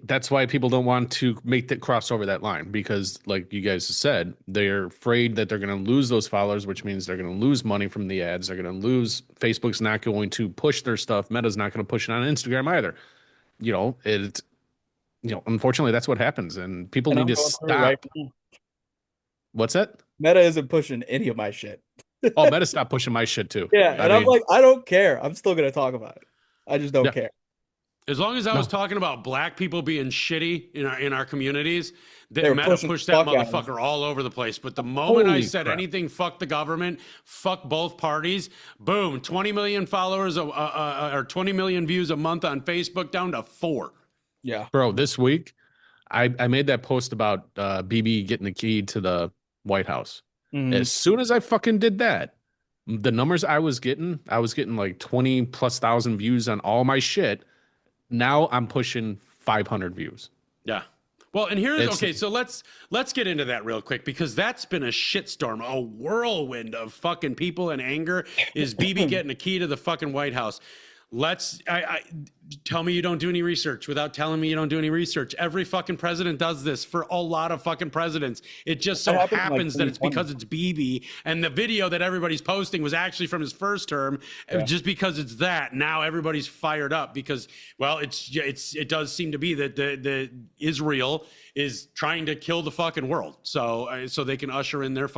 that's why people don't want to make that cross over that line, because like you guys said, they're afraid that they're going to lose those followers, which means they're going to lose money from the ads. They're going to lose. Facebook's not going to push their stuff. Meta's not going to push it on Instagram either. Unfortunately, that's what happens, and people need to stop. Right, what's that? Meta isn't pushing any of my shit. Oh, Meta stopped pushing my shit too. Yeah, and I'm like, I don't care. I'm still gonna talk about it. I just don't care. As long as I was talking about black people being shitty in our communities, Meta pushed that motherfucker all over the place. But the moment I said anything, fuck the government, fuck both parties, boom, 20 million followers or 20 million views a month on Facebook down to 4. Yeah, bro. This week, I made that post about BB getting the key to the White House. As soon as I fucking did that, the numbers I was getting like 20,000+ views on all my shit. Now I'm pushing 500 views. Yeah. Well, and so let's get into that real quick, because that's been a shitstorm, a whirlwind of fucking people and anger. Is BB getting a key to the fucking White House? Tell me you don't do any research without telling me you don't do any research. Every fucking president does this for a lot of fucking presidents. It just so happens that it's because it's BB, and the video that everybody's posting was actually from his first term. Just because it's that, now everybody's fired up because, well, it does seem to be that the Israel is trying to kill the fucking world, so they can usher in their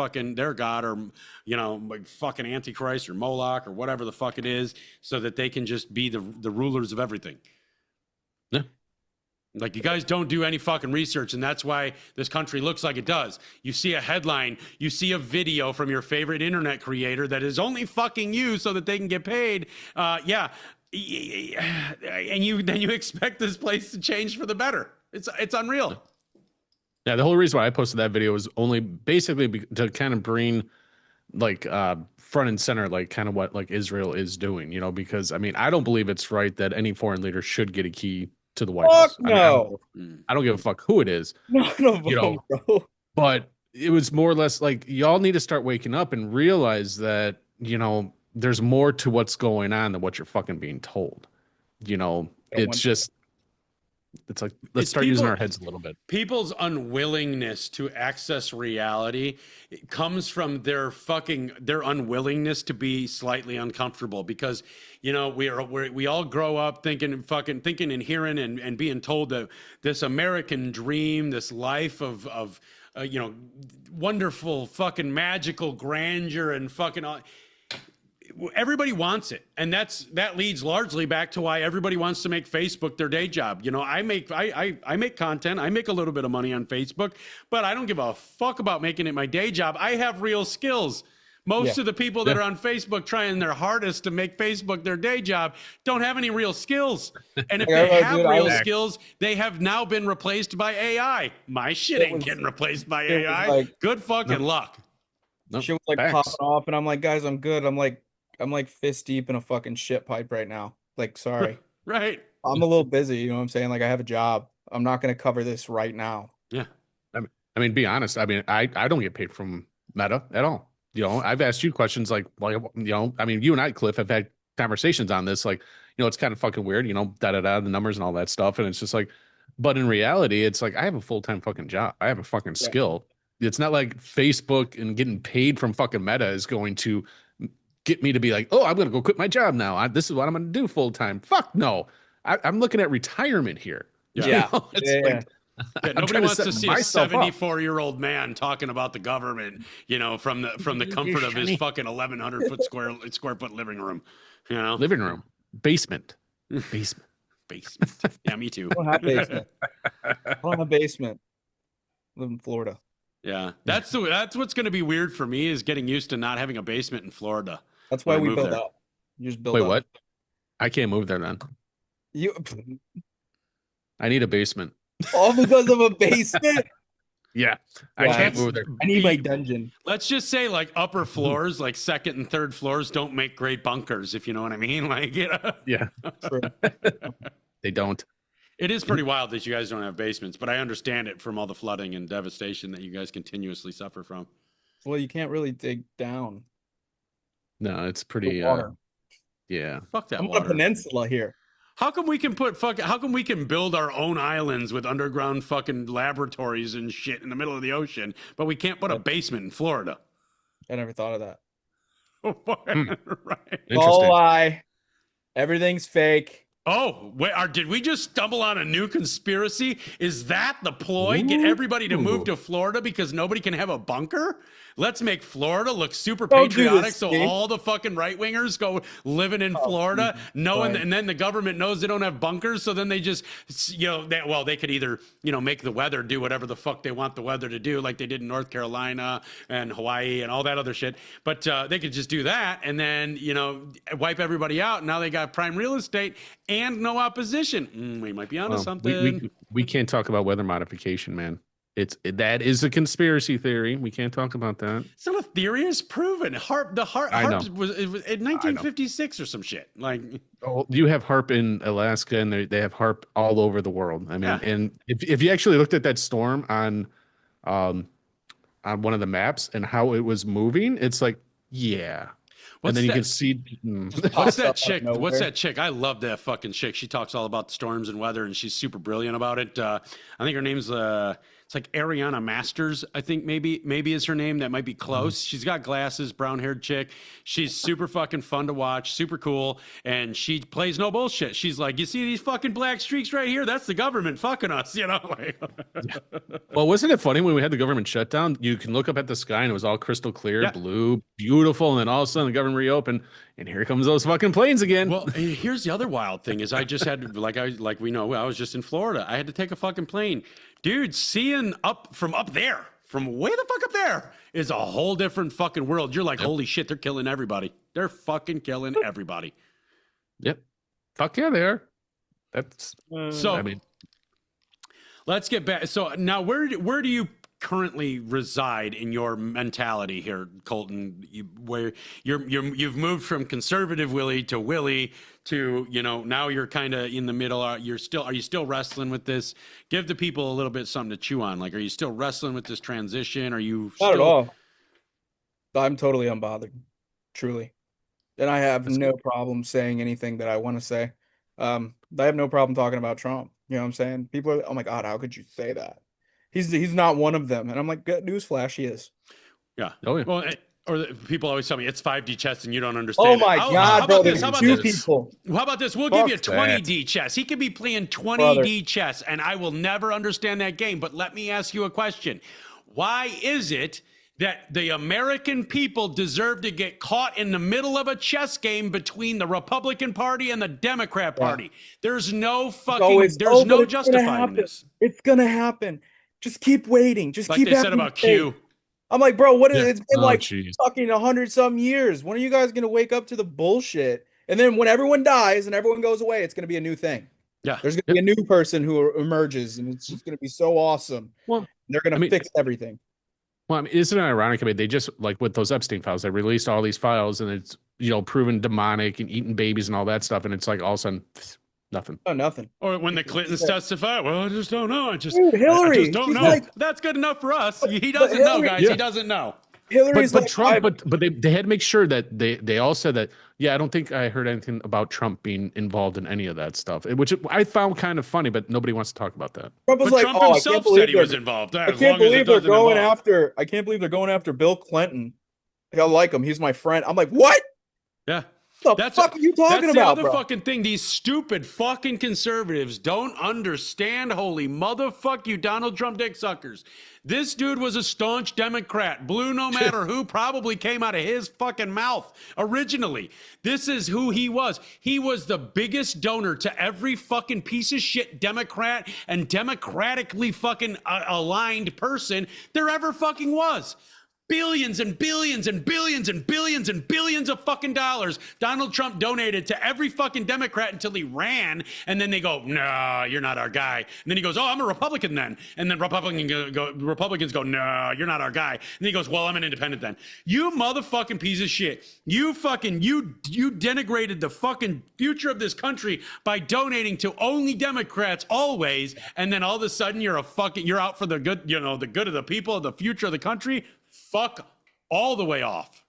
god, or like fucking Antichrist or Moloch or whatever the fuck it is, so that they can just be the rulers of everything. Yeah. Like, you guys don't do any fucking research, and that's why this country looks like it does. You see a headline, you see a video from your favorite internet creator that is only fucking you so that they can get paid. And you expect this place to change for the better. It's unreal. Yeah, the whole reason why I posted that video was only basically to kind of bring front and center, like kind of what like Israel is doing, because I mean, I don't believe it's right that any foreign leader should get a key to the White House. No. I don't give a fuck who it is. No, bro. But it was more or less like, y'all need to start waking up and realize that, there's more to what's going on than what you're fucking being told. It's like, let's start using our heads a little bit. People's unwillingness to access reality comes from their unwillingness to be slightly uncomfortable, because we all grow up thinking and hearing and being told that this American dream, this life of wonderful fucking magical grandeur and fucking all. Everybody wants it, and that leads largely back to why everybody wants to make Facebook their day job. I make content, I make a little bit of money on Facebook, but I don't give a fuck about making it my day job. I have real skills. Most of the people that are on Facebook trying their hardest to make Facebook their day job don't have any real skills. And if they have real skills, they have now been replaced by AI. My shit ain't getting replaced by AI. Good fucking luck. She was like popping off, and I'm like, guys, I'm good. I'm like fist deep in a fucking shit pipe right now. Like, sorry. Right. I'm a little busy, you know what I'm saying? Like, I have a job. I'm not going to cover this right now. Yeah. I mean, be honest. I mean, I don't get paid from Meta at all. I've asked you questions like, I mean, you and I, Cliff, have had conversations on this. Like, it's kind of fucking weird, the numbers and all that stuff. And it's just like, but in reality, it's like, I have a full-time fucking job. I have a fucking skill. It's not like Facebook and getting paid from fucking Meta is going to get me to be like, oh, I'm going to go quit my job now. This is what I'm going to do full time. Fuck no. I'm looking at retirement here. Yeah. It's like, Yeah, nobody trying to wants to set see a myself up. 74-year-old man talking about the government, from the comfort of his fucking 1,100 square foot living room. Living room, basement. Basement. Yeah, me too. I don't have basement. I don't have basement. I live in Florida. Yeah, that's what's going to be weird for me is getting used to not having a basement in Florida. That's why we move build there. up. You just build Wait, up. what? I can't move there then. I need a basement. All because of a basement? Yeah, I Yeah, can't move there. I need my dungeon. Let's just say like upper floors, like second and third floors, don't make great bunkers, if you know what I mean. Like, Yeah, True. they don't. it is pretty wild that you guys don't have basements, but I understand it from all the flooding and devastation that you guys continuously suffer from. Well, you can't really dig down. No, it's The pretty. water. Yeah, Fuck that I'm on a water. peninsula here. How come we can build our own islands with underground fucking laboratories and shit in the middle of the ocean, but we can't put a basement in Florida? I never thought of that. Right. It's all a lie. Everything's fake. Oh, wait, did we just stumble on a new conspiracy? Is that the ploy? Get everybody to move to Florida because nobody can have a bunker? Let's make Florida look super Don't do patriotic this, so Steve. all the fucking right-wingers go living in Florida, knowing fine. and then the government knows they don't have bunkers, so then they just, they could either, make the weather do whatever the fuck they want the weather to do, like they did in North Carolina and Hawaii and all that other shit. But they could just do that and then, wipe everybody out. Now they got prime real estate and no opposition. We might be onto something. We can't talk about weather modification, man. That is a conspiracy theory. We can't talk about that. It's not a theory; it's proven. HARP was in 1956 or some shit. Like, you have HARP in Alaska, and they have HARP all over the world. I mean, Yeah. and if you actually looked at that storm on one of the maps and how it was moving, it's like, yeah. What's and then that? you can see. What's Pops that up chick? out of What's nowhere. that chick? I love that fucking chick. She talks all about storms and weather, and she's super brilliant about it. I think her name's it's like Ariana Masters. I think maybe is her name. That might be close. She's got glasses, brown-haired chick. She's super fucking fun to watch, super cool, and she plays no bullshit. She's like, you see these fucking black streaks right here? That's the government fucking us, Like, Well, wasn't it funny when we had the government shutdown? You can look up at the sky and it was all crystal clear, Yeah. blue, beautiful, and then all of a sudden the government reopened, and here comes those fucking planes again. Well, and here's the other wild thing is I just had like we know I was just in Florida. I had to take a fucking plane. Dude, seeing from up there, from way the fuck up there is a whole different fucking world. You're like, holy shit, they're killing everybody. They're fucking killing everybody. Yep. Fuck yeah, they are. That's So I mean, let's get back. So now where do you currently reside in your mentality here, Colton? Where you've moved from conservative Willy to now you're kind of in the middle. Are you still wrestling with this? Give the people a little bit something to chew on. Like, are you still wrestling with this transition? Are you Not at still... all. I'm totally unbothered, truly. And I have no problem saying anything that I want to say. I have no problem talking about Trump. You know what I'm saying? People are, oh my God, how could you say that? He's not one of them. And I'm like, newsflash, he is. Yeah. Oh, yeah. Well, people always tell me it's 5D chess and you don't understand. Oh my How God, about bro, this? there's How about two this? people. How about this? We'll Fuck give you 20D chess. He could be playing 20D chess, and I will never understand that game. But let me ask you a question. Why is it that the American people deserve to get caught in the middle of a chess game between the Republican Party and the Democrat Party? There's no fucking, there's no justifying this. It's gonna happen. Just keep waiting. Just Like keep they said having about faith. Q. I'm like, bro, what is Yeah. it's been Oh, like jeez. fucking 100-some years. When are you guys gonna wake up to the bullshit? And then when everyone dies and everyone goes away, it's gonna be a new thing. Yeah. There's gonna be a new person who emerges, and it's just gonna be so awesome. Well, They're gonna I mean- fix everything. Well, I mean, isn't it ironic? I mean, they just like with those Epstein files, they released all these files, and it's proven demonic and eating babies and all that stuff, and it's like all of a sudden, nothing. Oh, nothing. Or when the Clintons testify, well, I just don't know. Dude, Hillary, I just don't she's know. like- That's good enough for us. He doesn't know, Hillary- guys. Yeah. He doesn't know. Hillary's But like, Trump, but they had to make sure that they all said that. Yeah, I don't think I heard anything about Trump being involved in any of that stuff, which I found kind of funny, but nobody wants to talk about that. Trump was But like, Trump oh, I can't himself believe said he was they're- involved. I can't believe they're going after. I can't believe they're going after Bill Clinton. I like him. He's my friend. I'm like, what? Yeah. The fuck are you talking that's about, the other bro? fucking thing. These stupid fucking conservatives don't understand. Holy motherfuck you, Donald Trump dick suckers. This dude was a staunch Democrat, blue no matter who, probably came out of his fucking mouth originally. This is who he was. He was the biggest donor to every fucking piece of shit Democrat and democratically fucking aligned person there ever fucking was. Billions and billions and billions and billions and billions of fucking dollars Donald Trump donated to every fucking Democrat until he ran. And then they go, no, you're not our guy. And then he goes, oh, I'm a Republican then. And then Republicans go, no, you're not our guy. And then he goes, well, I'm an independent then. You motherfucking piece of shit. You denigrated the fucking future of this country by donating to only Democrats always. And then all of a sudden you're out for the good, the good of the people, the future of the country. Fuck all the way off.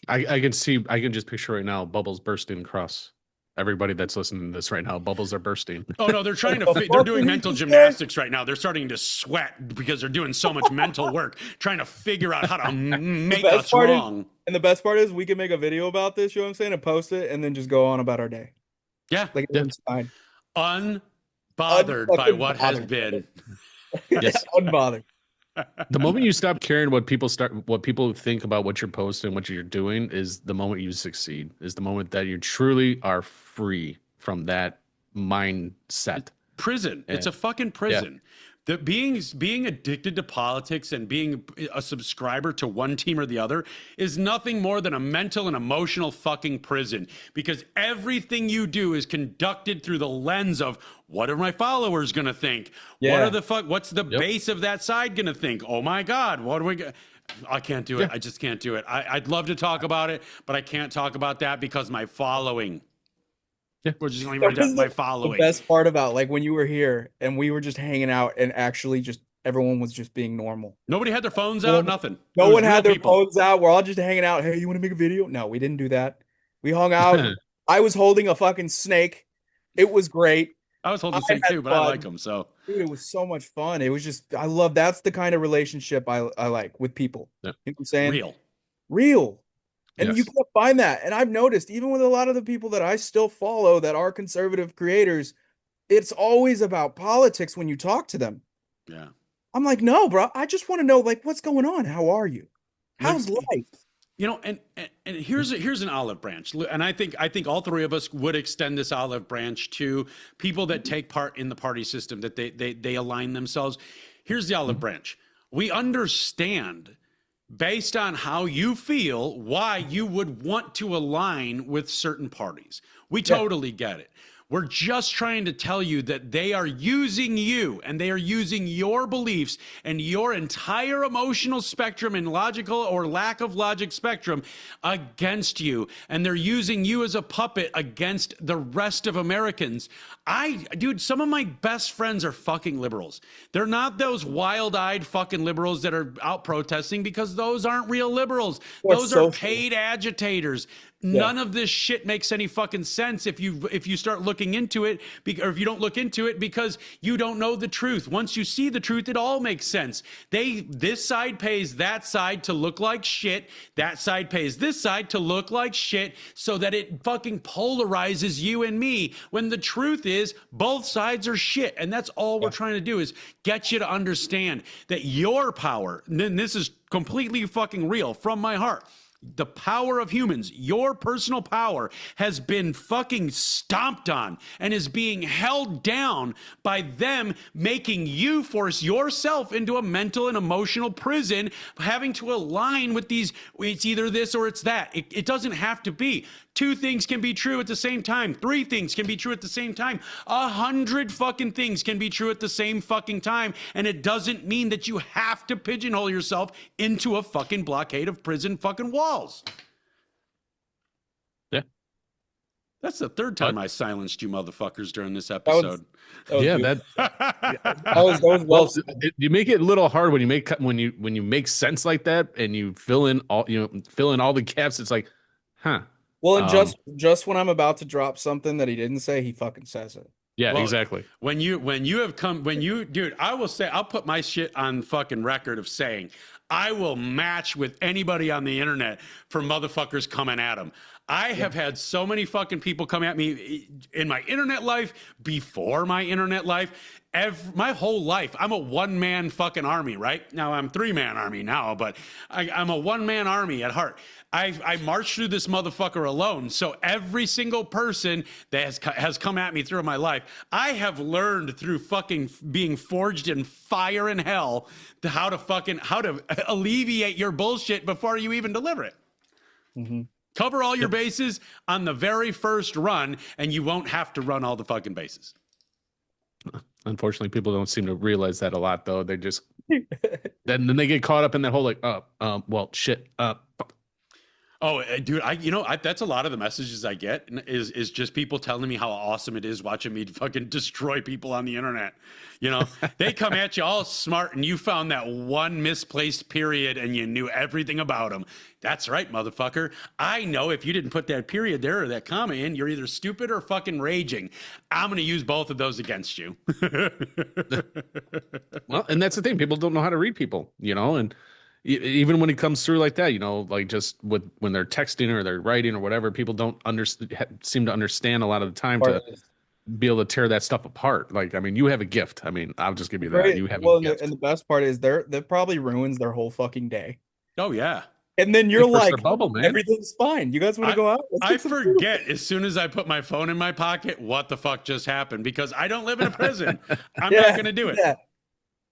I can just picture right now bubbles bursting across everybody that's listening to this right now. Bubbles are bursting. Oh no, they're they're doing mental gymnastics right now. They're starting to sweat because they're doing so much mental work trying to figure out how to make us wrong. And the best part is we can make a video about this, you know what I'm saying, and post it and then just go on about our day. Yeah. Like it's fine. Unbothered by what has been. Yes. Unbothered. The moment you stop caring what people think about what you're posting, what you're doing, is the moment you succeed. Is the moment that you truly are free from that mindset. Prison. It's a fucking prison. The being addicted to politics and being a subscriber to one team or the other is nothing more than a mental and emotional fucking prison, because everything you do is conducted through the lens of what are my followers going to think? Yeah. What's the base of that side going to think? Oh my God, what do we I can't do it. I just can't do it. I'd love to talk about it, but I can't talk about that because my following. Yeah. We're just going to leave it at my following. The best part about when you were here and we were just hanging out and actually just everyone was just being normal. Nobody had their phones out, nothing. No one had their phones out. We're all just hanging out. Hey, you want to make a video? No, we didn't do that. We hung out. I was holding a fucking snake. It was great. I was holding a snake too, but I like them. So, dude, it was so much fun. It was just, that's the kind of relationship I like with people. Yeah. You know what I'm saying? Real. And you can't find that. And I've noticed, even with a lot of the people that I still follow that are conservative creators, it's always about politics when you talk to them. Yeah. I'm like, no, bro. I just want to know, what's going on? How are you? How's life? And here's an olive branch. And I think all three of us would extend this olive branch to people that take part in the party system, that they align themselves. Here's the olive branch. We understand, based on how you feel, why you would want to align with certain parties. We totally get it. We're just trying to tell you that they are using you, and they are using your beliefs and your entire emotional spectrum and logical or lack of logic spectrum against you. And they're using you as a puppet against the rest of Americans. Dude, some of my best friends are fucking liberals. They're not those wild-eyed fucking liberals that are out protesting, because those aren't real liberals. Those are paid agitators. None of this shit makes any fucking sense if you start looking into it, or if you don't look into it, because you don't know the truth. Once you see the truth, it all makes sense. This side pays that side to look like shit. That side pays this side to look like shit, so that it fucking polarizes you and me, when the truth is both sides are shit. And that's all we're trying to do, is get you to understand that your power, and this is completely fucking real from my heart, the power of humans, your personal power, has been fucking stomped on and is being held down by them, making you force yourself into a mental and emotional prison, having to align with these. It's either this or it's that. It doesn't have to be. 2 things can be true at the same time. 3 things can be true at the same time. 100 fucking things can be true at the same fucking time. And it doesn't mean that you have to pigeonhole yourself into a fucking blockade of prison fucking walls. Yeah. That's the 3rd time I silenced you motherfuckers during this episode. That was well. You make it a little hard when you make sense like that, and you fill in all the gaps. It's like, huh. Well, and just when I'm about to drop something that he didn't say, he fucking says it. Yeah, exactly. Dude, I will say, I'll put my shit on fucking record of saying, I will match with anybody on the internet for motherfuckers coming at him. I have had so many fucking people come at me in my internet life, before my internet life, my whole life. I'm a one-man fucking army, right? Now I'm 3-man army now, but I'm a one-man army at heart. I marched through this motherfucker alone. So every single person that has come at me through my life, I have learned through fucking being forged in fire and hell how to alleviate your bullshit before you even deliver it. Mm-hmm. Cover all your bases on the very first run, and you won't have to run all the fucking bases. Unfortunately, people don't seem to realize that a lot, though. They just then they get caught up in that whole like, well, shit, Oh, dude, that's a lot of the messages I get is just people telling me how awesome it is watching me fucking destroy people on the internet. You know, they come at you all smart and you found that one misplaced period and you knew everything about them. That's right, motherfucker. I know if you didn't put that period there or that comma in, you're either stupid or fucking raging. I'm going to use both of those against you. Well, and that's the thing. People don't know how to read people, you know, and even when it comes through like that, you know, like just when they're texting or they're writing or whatever, people don't seem to understand a lot of the time to be able to tear that stuff apart. Like, I mean, you have a gift. I mean, I'll just give you that. Right. You have Well, a gift. and the best part is that probably ruins their whole fucking day. Oh, yeah. And then you're like, bubble, man. everything's fine. You guys want to go out? I forget as soon as I put my phone in my pocket what the fuck just happened because I don't live in a prison. I'm not going to do it.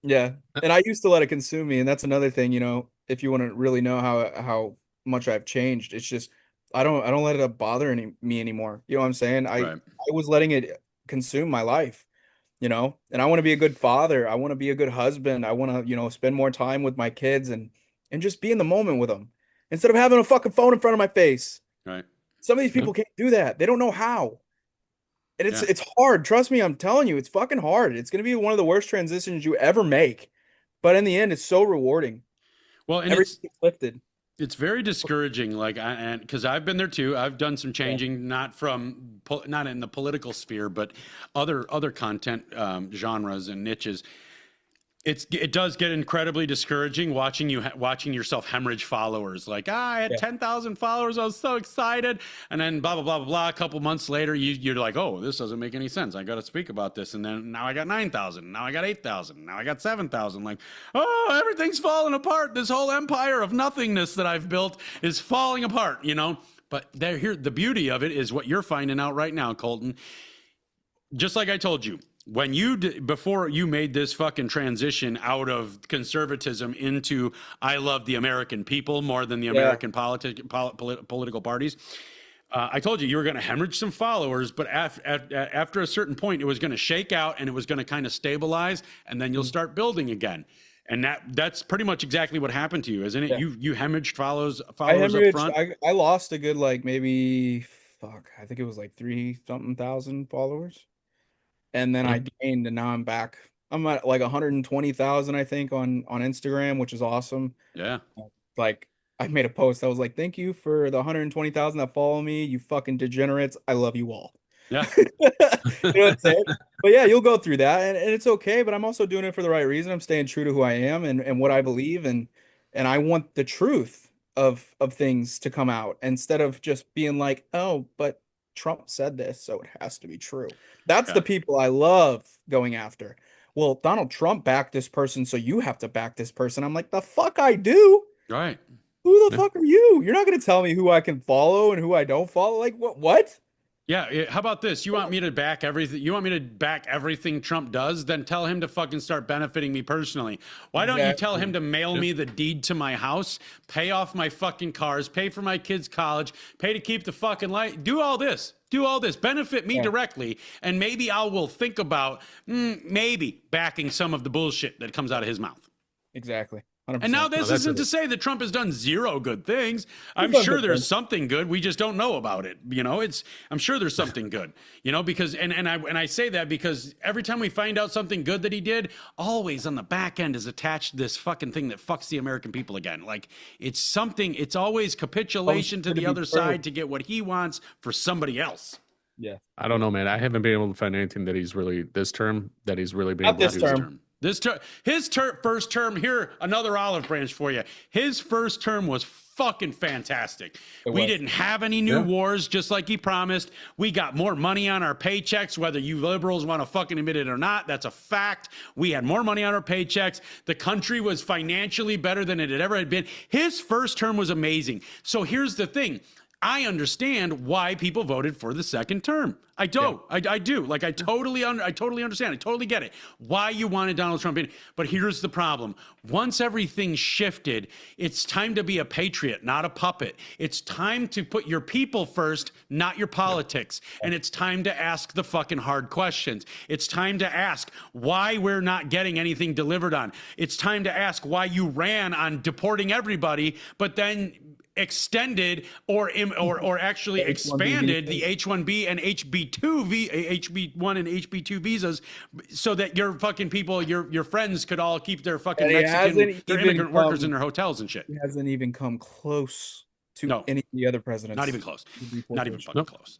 Yeah. And I used to let it consume me. And that's another thing, you know, if you want to really know how much I've changed, it's just I don't let it bother me anymore. You know what I'm saying? I was letting it consume my life, you know, and I want to be a good father. I want to be a good husband. I want to, you know, spend more time with my kids and just be in the moment with them instead of having a fucking phone in front of my face. Right. Some of these people can't do that. They don't know how. And it's hard. Trust me, I'm telling you, it's fucking hard. It's going to be one of the worst transitions you ever make. But in the end, it's so rewarding. Well, and everything's lifted. It's very discouraging, like, and because I've been there too. I've done some changing, not in the political sphere, but other content genres and niches. It does get incredibly discouraging watching yourself hemorrhage followers. Like, I had 10,000 followers, I was so excited, and then blah blah blah blah blah. A couple months later, you're like, oh, this doesn't make any sense. I got to speak about this, and then now I got 9,000, now I got 8,000, now I got 7,000. Like, oh, everything's falling apart. This whole empire of nothingness that I've built is falling apart. You know, but the beauty of it is what you're finding out right now, Colton. Just like I told you. When before you made this fucking transition out of conservatism into I love the American people more than the American political parties, I told you were going to hemorrhage some followers, but after a certain point, it was going to shake out and it was going to kind of stabilize, and then you'll start building again. And that's pretty much exactly what happened to you, isn't it? Yeah. You hemorrhaged followers up front. I lost a good I think it was like 3-something thousand followers. And then I gained, and now I'm back. I'm at like 120,000, I think, on Instagram, which is awesome. Yeah. Like, I made a post. I was like, thank you for the 120,000 that follow me. You fucking degenerates. I love you all. Yeah. You know what I'm saying? But yeah, you'll go through that, and it's okay. But I'm also doing it for the right reason. I'm staying true to who I am and what I believe, and I want the truth of things to come out instead of just being like, oh, but Trump said this, so it has to be true. That's the people I love going after. Well, Donald Trump backed this person, so you have to back this person. I'm like, the fuck I do? Right. Who the fuck are you? You're not going to tell me who I can follow and who I don't follow. Like, what? Yeah. How about this? You want me to back everything? You want me to back everything Trump does? Then tell him to fucking start benefiting me personally. Why don't you tell him to mail me the deed to my house, pay off my fucking cars, pay for my kids' college, pay to keep the fucking light, do all this, benefit me directly, and maybe I will think about maybe backing some of the bullshit that comes out of his mouth. Exactly. 100%. And now this isn't to say that Trump has done zero good things. I'm sure there's something good. We just don't know about it. You know, I'm sure there's something good, you know, because, and I say that because every time we find out something good that he did, always on the back end is attached this fucking thing that fucks the American people again. Like it's always capitulation to the other side to get what he wants for somebody else. Yeah. I don't know, man. I haven't been able to find anything that he's really been able to do. This term. His first term, here, another olive branch for you. His first term was fucking fantastic. We didn't have any new wars, just like he promised. We got more money on our paychecks, whether you liberals want to fucking admit it or not. That's a fact. We had more money on our paychecks. The country was financially better than it had ever been. His first term was amazing. So here's the thing. I understand why people voted for the second term. I do. I do. Like, I totally understand. I totally get it. Why you wanted Donald Trump in. But here's the problem. Once everything shifted, it's time to be a patriot, not a puppet. It's time to put your people first, not your politics. And it's time to ask the fucking hard questions. It's time to ask why we're not getting anything delivered on. It's time to ask why you ran on deporting everybody, but then extended or actually expanded the H-1B and HB1 and HB2 visas so that your fucking people, your friends could all keep their fucking their immigrant workers in their hotels and shit. It hasn't even come close to any of the other presidents. Not even close. Not even fucking close.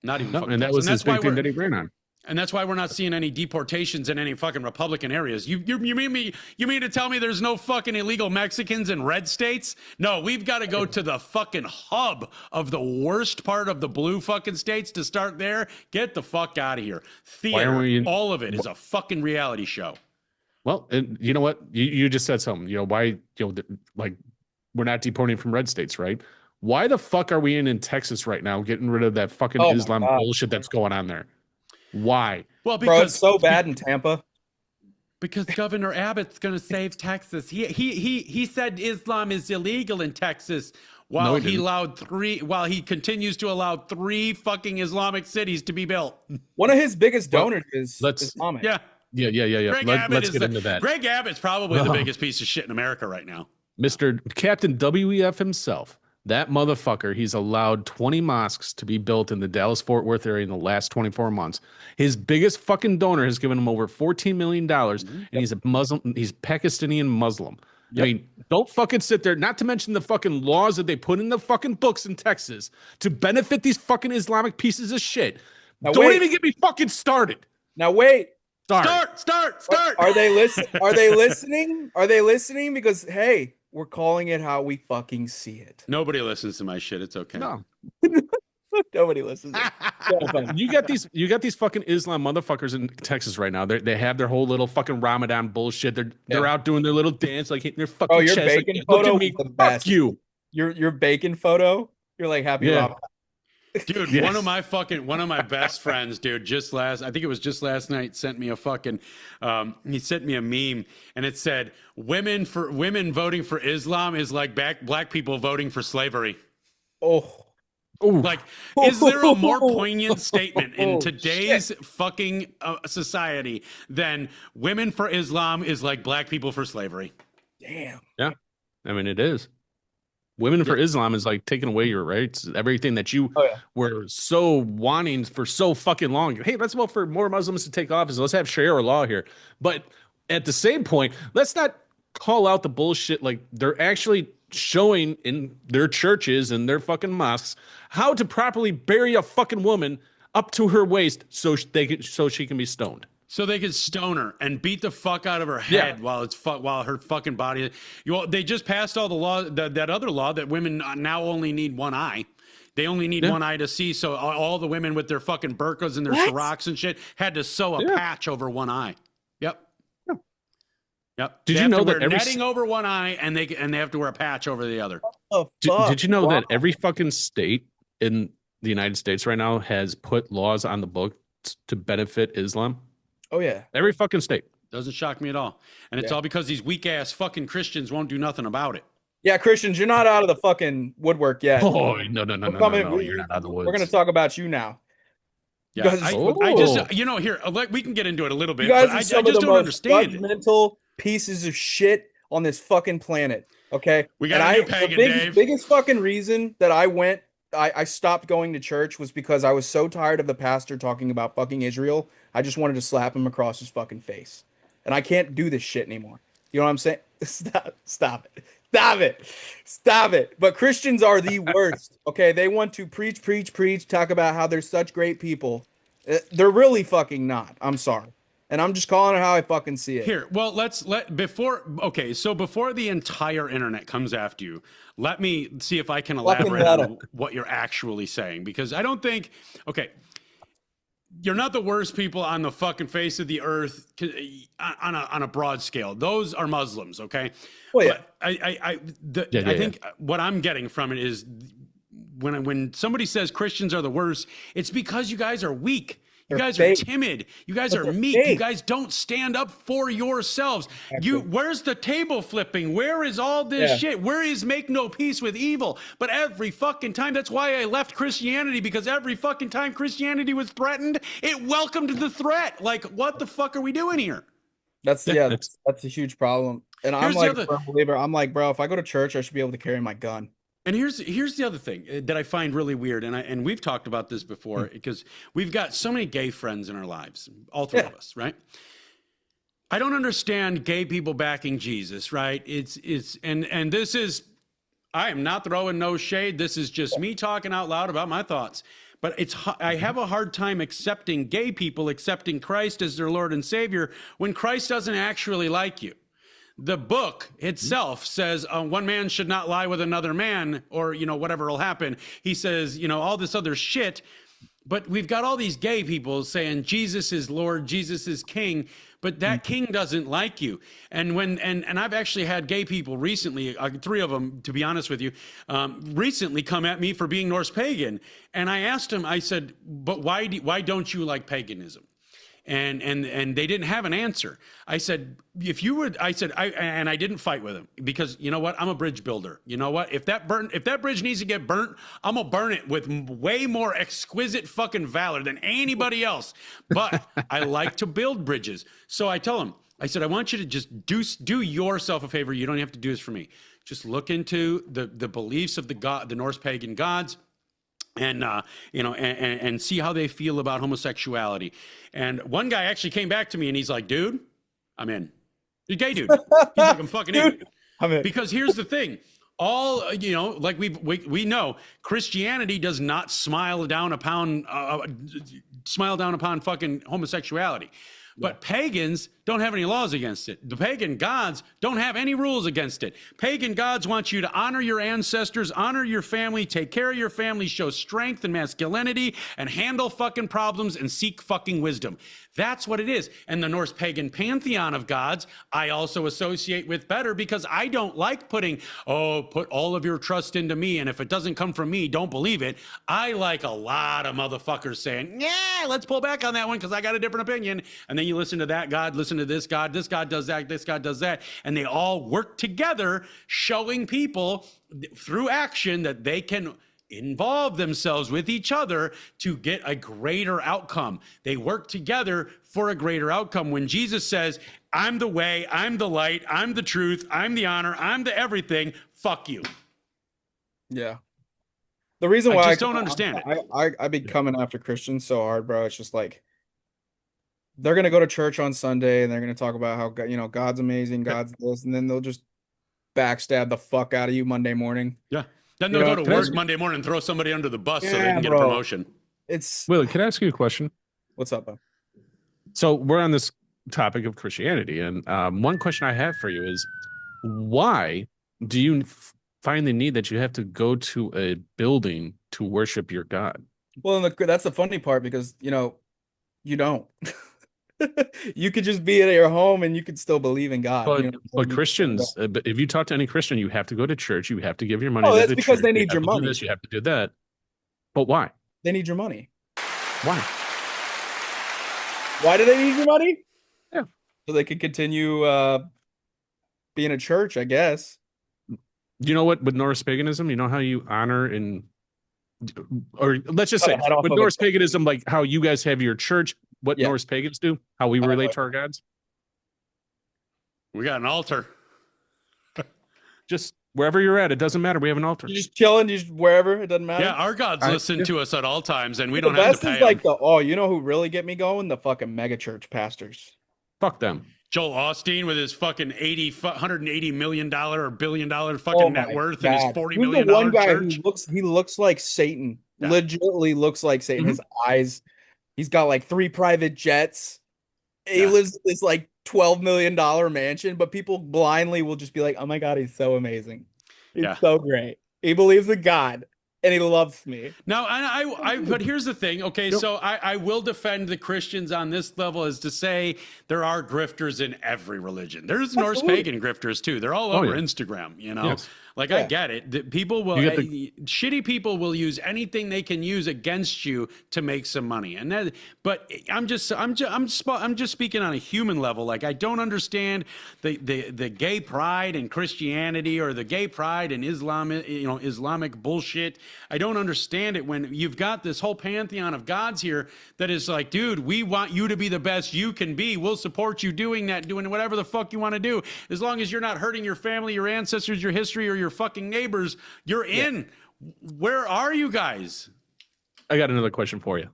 Not even fucking and that close. was his big thing that he ran on. And that's why we're not seeing any deportations in any fucking Republican areas. You mean to tell me there's no fucking illegal Mexicans in red states? No, we've got to go to the fucking hub of the worst part of the blue fucking states to start there. Get the fuck out of here. Theater, all of it is a fucking reality show. Well, and you know what? You just said something. You know why? Like, we're not deporting from red states, right? Why the fuck are we in Texas right now, getting rid of that fucking Islam bullshit that's going on there? Why? Well, because it's so bad in Tampa. Because Governor Abbott's going to save Texas. He said Islam is illegal in Texas while he continues to allow 3 fucking Islamic cities to be built. One of his biggest donors is Islamic. Yeah. Let's get into that. Greg Abbott's probably the biggest piece of shit in America right now. Mr. Captain WEF himself. That motherfucker, he's allowed 20 mosques to be built in the Dallas-Fort Worth area in the last 24 months. His biggest fucking donor has given him over $14 million, and he's a Muslim. He's Pakistani Muslim. I mean, don't fucking sit there, not to mention the fucking laws that they put in the fucking books in Texas to benefit these fucking Islamic pieces of shit. Now don't even get me fucking started. Now wait. Start. Are they listening? Are they listening? Are they listening? Because, hey, we're calling it how we fucking see it. Nobody listens to my shit. It's okay. No. Nobody listens. You got these fucking Islam motherfuckers in Texas right now. They have their whole little fucking Ramadan bullshit. They're out doing their little dance, like hitting their fucking your chest. bacon Like, photo look at me, was the fuck best. you. Your bacon photo. You're like happy Ramadan. Dude, one of my best friends, dude, I think it was just last night, sent me a fucking he sent me a meme, and it said women voting for Islam is like black people voting for slavery. Like, is there a more poignant statement in today's fucking society than women for Islam is like black people for slavery? Damn. Yeah, I mean, it is. Women for Islam is like taking away your rights, everything that you were so wanting for so fucking long. Hey, let's vote for more Muslims to take office. Let's have Sharia law here. But at the same point, let's not call out the bullshit. Like, they're actually showing in their churches and their fucking mosques how to properly bury a fucking woman up to her waist so she can be stoned. So they could stone her and beat the fuck out of her head while her fucking body. They just passed all the law, that other law that women now only need one eye. They only need one eye to see. So all the women with their fucking burqas and their sharaks and shit had to sew a patch over one eye. Yep. Did you know that netting over one eye and they have to wear a patch over the other? Did you know that every fucking state in the United States right now has put laws on the books to benefit Islam? Oh, yeah. Every fucking state. Doesn't shock me at all. And it's all because these weak ass fucking Christians won't do nothing about it. Yeah, Christians, you're not out of the fucking woodwork yet. Oh, no. You're not out of the woods. We're going to talk about you now. Yeah, I just, here, we can get into it a little bit. You guys but are I some just of the don't most understand it. judgmental pieces of shit on this fucking planet. Okay? We got a new pagan, Dave. Biggest fucking reason that I stopped going to church was because I was so tired of the pastor talking about fucking Israel. I just wanted to slap him across his fucking face. And I can't do this shit anymore. You know what I'm saying? Stop it. But Christians are the worst. Okay? They want to preach, talk about how they're such great people. They're really fucking not. I'm sorry. And I'm just calling it how I fucking see it. Here, well, so before the entire internet comes after you, let me see if I can elaborate on what you're actually saying, because I don't think, okay, you're not the worst people on the fucking face of the earth on a broad scale. Those are Muslims, okay? Well, yeah. But I think what I'm getting from it is when somebody says Christians are the worst, it's because you guys are weak. You guys are timid. You guys are meek. You guys don't stand up for yourselves. Where's the table flipping? Where is all this shit? Where is make no peace with evil? But every fucking time, that's why I left Christianity, because every fucking time Christianity was threatened, it welcomed the threat. Like, what the fuck are we doing here? That's a huge problem. And I'm like, a believer. I'm like, bro, if I go to church, I should be able to carry my gun. And here's the other thing that I find really weird, and we've talked about this before, because we've got so many gay friends in our lives, all three of us, right? I don't understand gay people backing Jesus, right? And this is, I am not throwing no shade. This is just me talking out loud about my thoughts. But I have a hard time accepting gay people accepting Christ as their Lord and Savior when Christ doesn't actually like you. The book itself says one man should not lie with another man, or, whatever will happen. He says, all this other shit. But we've got all these gay people saying Jesus is Lord, Jesus is King, but that king doesn't like you. And and I've actually had gay people recently, 3 of them, to be honest with you, recently come at me for being Norse pagan. And I asked them, I said, but why don't you like paganism? And they didn't have an answer. I said, I didn't fight with him, because you know what? I'm a bridge builder. You know what? If that bridge needs to get burnt, I'm gonna burn it with way more exquisite fucking valor than anybody else. But I like to build bridges. So I tell him, I said, I want you to just do yourself a favor. You don't have to do this for me. Just look into the beliefs of the Norse pagan gods. And and see how they feel about homosexuality. And one guy actually came back to me and he's like, dude, I'm in. You're gay, dude. He's like, I'm fucking in. I'm in. Because here's the thing. Like we know, Christianity does not smile down upon fucking homosexuality. But pagans don't have any laws against it. The pagan gods don't have any rules against it. Pagan gods want you to honor your ancestors, honor your family, take care of your family, show strength and masculinity, and handle fucking problems and seek fucking wisdom. That's what it is. And the Norse pagan pantheon of gods, I also associate with better, because I don't like put all of your trust into me, and if it doesn't come from me, don't believe it. I like a lot of motherfuckers saying, yeah, let's pull back on that one because I got a different opinion. And then you listen to that God, listen to this God does that, this God does that. And they all work together, showing people through action that they can involve themselves with each other to get a greater outcome. They work together for a greater outcome. When Jesus says, I'm the way, I'm the light, I'm the truth, I'm the honor, I'm the everything, fuck you. Yeah. The reason why I just don't understand it. I be coming after Christians so hard, bro. It's just like, they're going to go to church on Sunday and they're going to talk about how, God's amazing, God's this, and then they'll just backstab the fuck out of you Monday morning. Yeah. Then they'll go to work Monday morning and throw somebody under the bus so they can get a promotion. Willy, can I ask you a question? What's up, bro? So we're on this topic of Christianity, and one question I have for you is, why do you find the need that you have to go to a building to worship your God? Well, that's the funny part, because, you don't. You could just be at your home and you could still believe in God. But Christians, if you talk to any Christian, you have to go to church. You have to give your money. Oh, that's because they need your money. You have to do that. But why? They need your money. Why? Why do they need your money? Yeah. So they can continue being a church, I guess. You know what? With Norse paganism, you know how you honor or let's just say with Norse paganism, like how you guys have your church, what Norse pagans do, how we relate to our gods. We got an altar. Just wherever you're at, it doesn't matter. We have an altar. You're just chilling, just wherever, it doesn't matter. Yeah, our gods listen to us at all times, and we don't have to pay them. You know who really get me going? The fucking mega church pastors. Fuck them. Joel Osteen with his fucking $180 million or $1 billion fucking net worth and his $40 million one guy church. He looks like Satan. Yeah. Legitimately looks like Satan. Mm-hmm. His eyes. He's got like 3 private jets. He Yeah. lives in this like $12 million mansion, but people blindly will just be like, "Oh my God, he's so amazing. He's Yeah. so great. He believes in God and he loves me." Now, but here's the thing. Okay, Yep. so I will defend the Christians on this level, is to say there are grifters in every religion. There's Norse Absolutely. pagan grifters too. They're all Oh, over yeah. Instagram. Yes. Like I Yeah. get it. People will, You get the- shitty people will use anything they can use against you to make some money. And that, but I'm just speaking on a human level. Like I don't understand the gay pride in Christianity or the gay pride in Islam, Islamic bullshit. I don't understand it when you've got this whole pantheon of gods here that is like, dude, we want you to be the best you can be. We'll support you doing that, doing whatever the fuck you want to do, as long as you're not hurting your family, your ancestors, your history, or your fucking neighbors. You're in. Where are you guys? I got another question for you.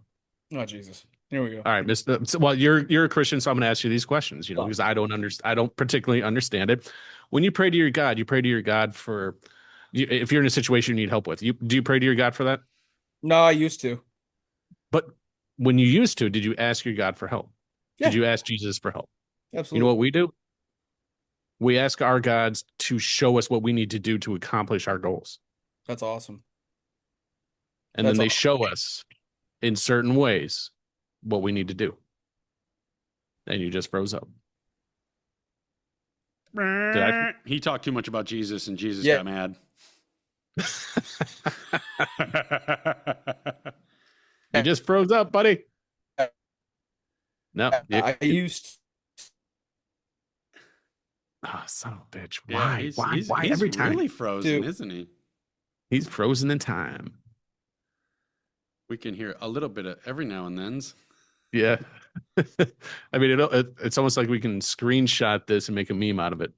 Oh Jesus. Here we go. All right, Mr. Well, you're a Christian, so I'm going to ask you these questions. Because I don't particularly understand it. When you pray to your God, you pray to your God for, if you're in a situation you need help with. Do you pray to your God for that? No, I used to. But when you used to, did you ask your God for help? Yeah. Did you ask Jesus for help? Absolutely. You know what we do? We ask our gods to show us what we need to do to accomplish our goals. That's awesome. And That's then they awesome. show us in certain ways what we need to do. And you just froze up. He talked too much about Jesus, and Jesus Yeah. got mad. You just froze up, buddy. No. I used. Oh, son of a bitch. Yeah, Why? he's Every time? really frozen, Dude. isn't he? He's frozen in time. We can hear a little bit of every now and then. Yeah. I mean, it's almost like we can screenshot this and make a meme out of it.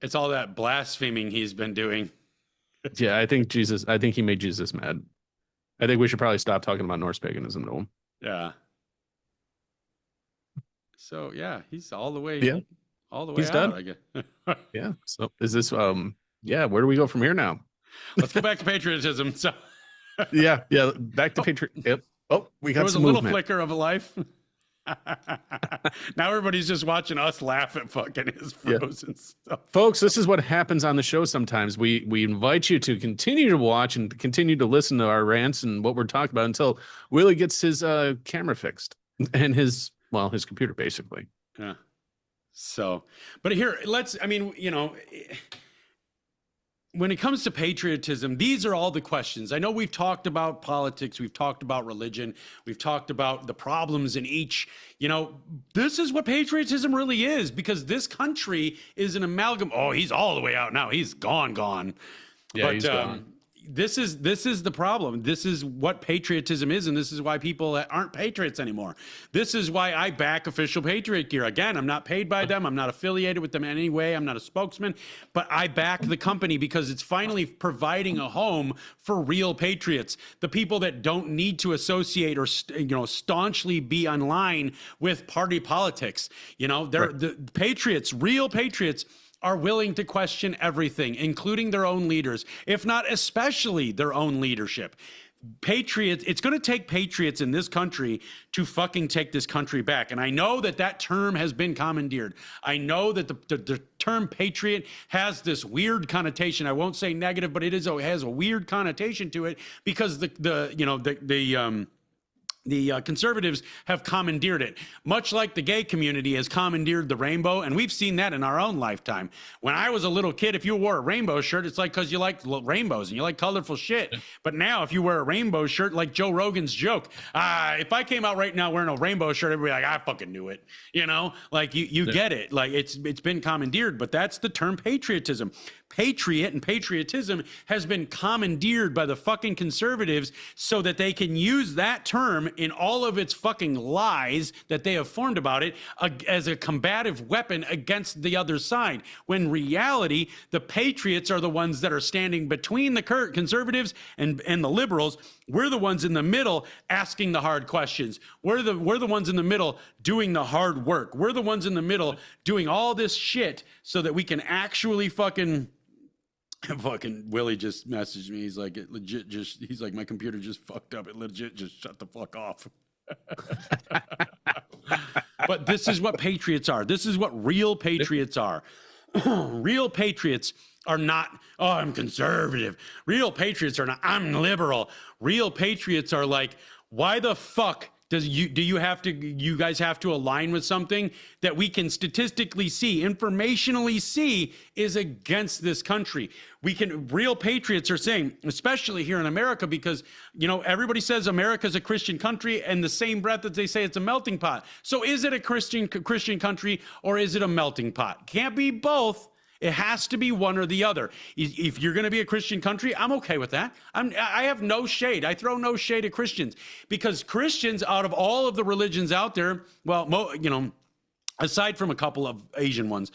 It's all that blaspheming he's been doing. Yeah, I think he made Jesus mad. I think we should probably stop talking about Norse paganism to him. Yeah. So yeah, he's all the way. Yeah. All the way He's out, done? I guess. Yeah. So is this yeah, where do we go from here now? Let's go back to patriotism. So Yeah, back to Patriot. Yep. Oh, we got there was a some little movement. flicker of a life. Now everybody's just watching us laugh at fucking his frozen stuff. Folks, this is what happens on the show sometimes. We invite you to continue to watch and continue to listen to our rants and what we're talking about until Willy gets his camera fixed and his computer, basically. Yeah. So, but here, when it comes to patriotism, these are all the questions. I know we've talked about politics, we've talked about religion, we've talked about the problems in each. This is what patriotism really is, because this country is an amalgam. Oh, he's all the way out now. He's gone. Yeah, But he's gone. this is the problem. This is what patriotism is, and this is why people aren't patriots anymore. This is why I back official Patriot gear. Again, I'm not paid by them. I'm not affiliated with them in any way. I'm not a spokesman, but I back the company because it's finally providing a home for real patriots, the people that don't need to associate or staunchly be online with party politics. The patriots, real patriots, are willing to question everything, including their own leaders, if not especially their own leadership. Patriots, it's going to take patriots in this country to fucking take this country back. And I know that term has been commandeered. I know that the term patriot has this weird connotation. I won't say negative, but it has a weird connotation to it because the conservatives have commandeered it, much like the gay community has commandeered the rainbow. And we've seen that in our own lifetime. When I was a little kid, if you wore a rainbow shirt, it's like because you like rainbows and you like colorful shit. But now if you wear a rainbow shirt, like Joe Rogan's joke, if I came out right now wearing a rainbow shirt, everybody like, I fucking knew it. Like you get it. Like it's been commandeered, but that's the term patriotism. Patriot and patriotism has been commandeered by the fucking conservatives so that they can use that term in all of its fucking lies that they have formed about it as a combative weapon against the other side. When reality, the patriots are the ones that are standing between the conservatives and the liberals. We're the ones in the middle asking the hard questions. We're the ones in the middle doing the hard work. We're the ones in the middle doing all this shit so that we can actually fucking Willy just messaged me. He's like, he's like, my computer just fucked up. It legit just shut the fuck off. But this is what patriots are. This is what real patriots are. Real patriots are not, oh, I'm conservative. Real patriots are not, I'm liberal. Real patriots are like, why the fuck do you guys have to align with something that we can statistically see, informationally see is against this country? Real patriots are saying, especially here in America, because, everybody says America's a Christian country, and the same breath that they say it's a melting pot. So is it a Christian country, or is it a melting pot? Can't be both. It has to be one or the other. If you're going to be a Christian country, I'm okay with that. I have no shade. I throw no shade at Christians, because Christians, out of all of the religions out there, well, aside from a couple of Asian ones,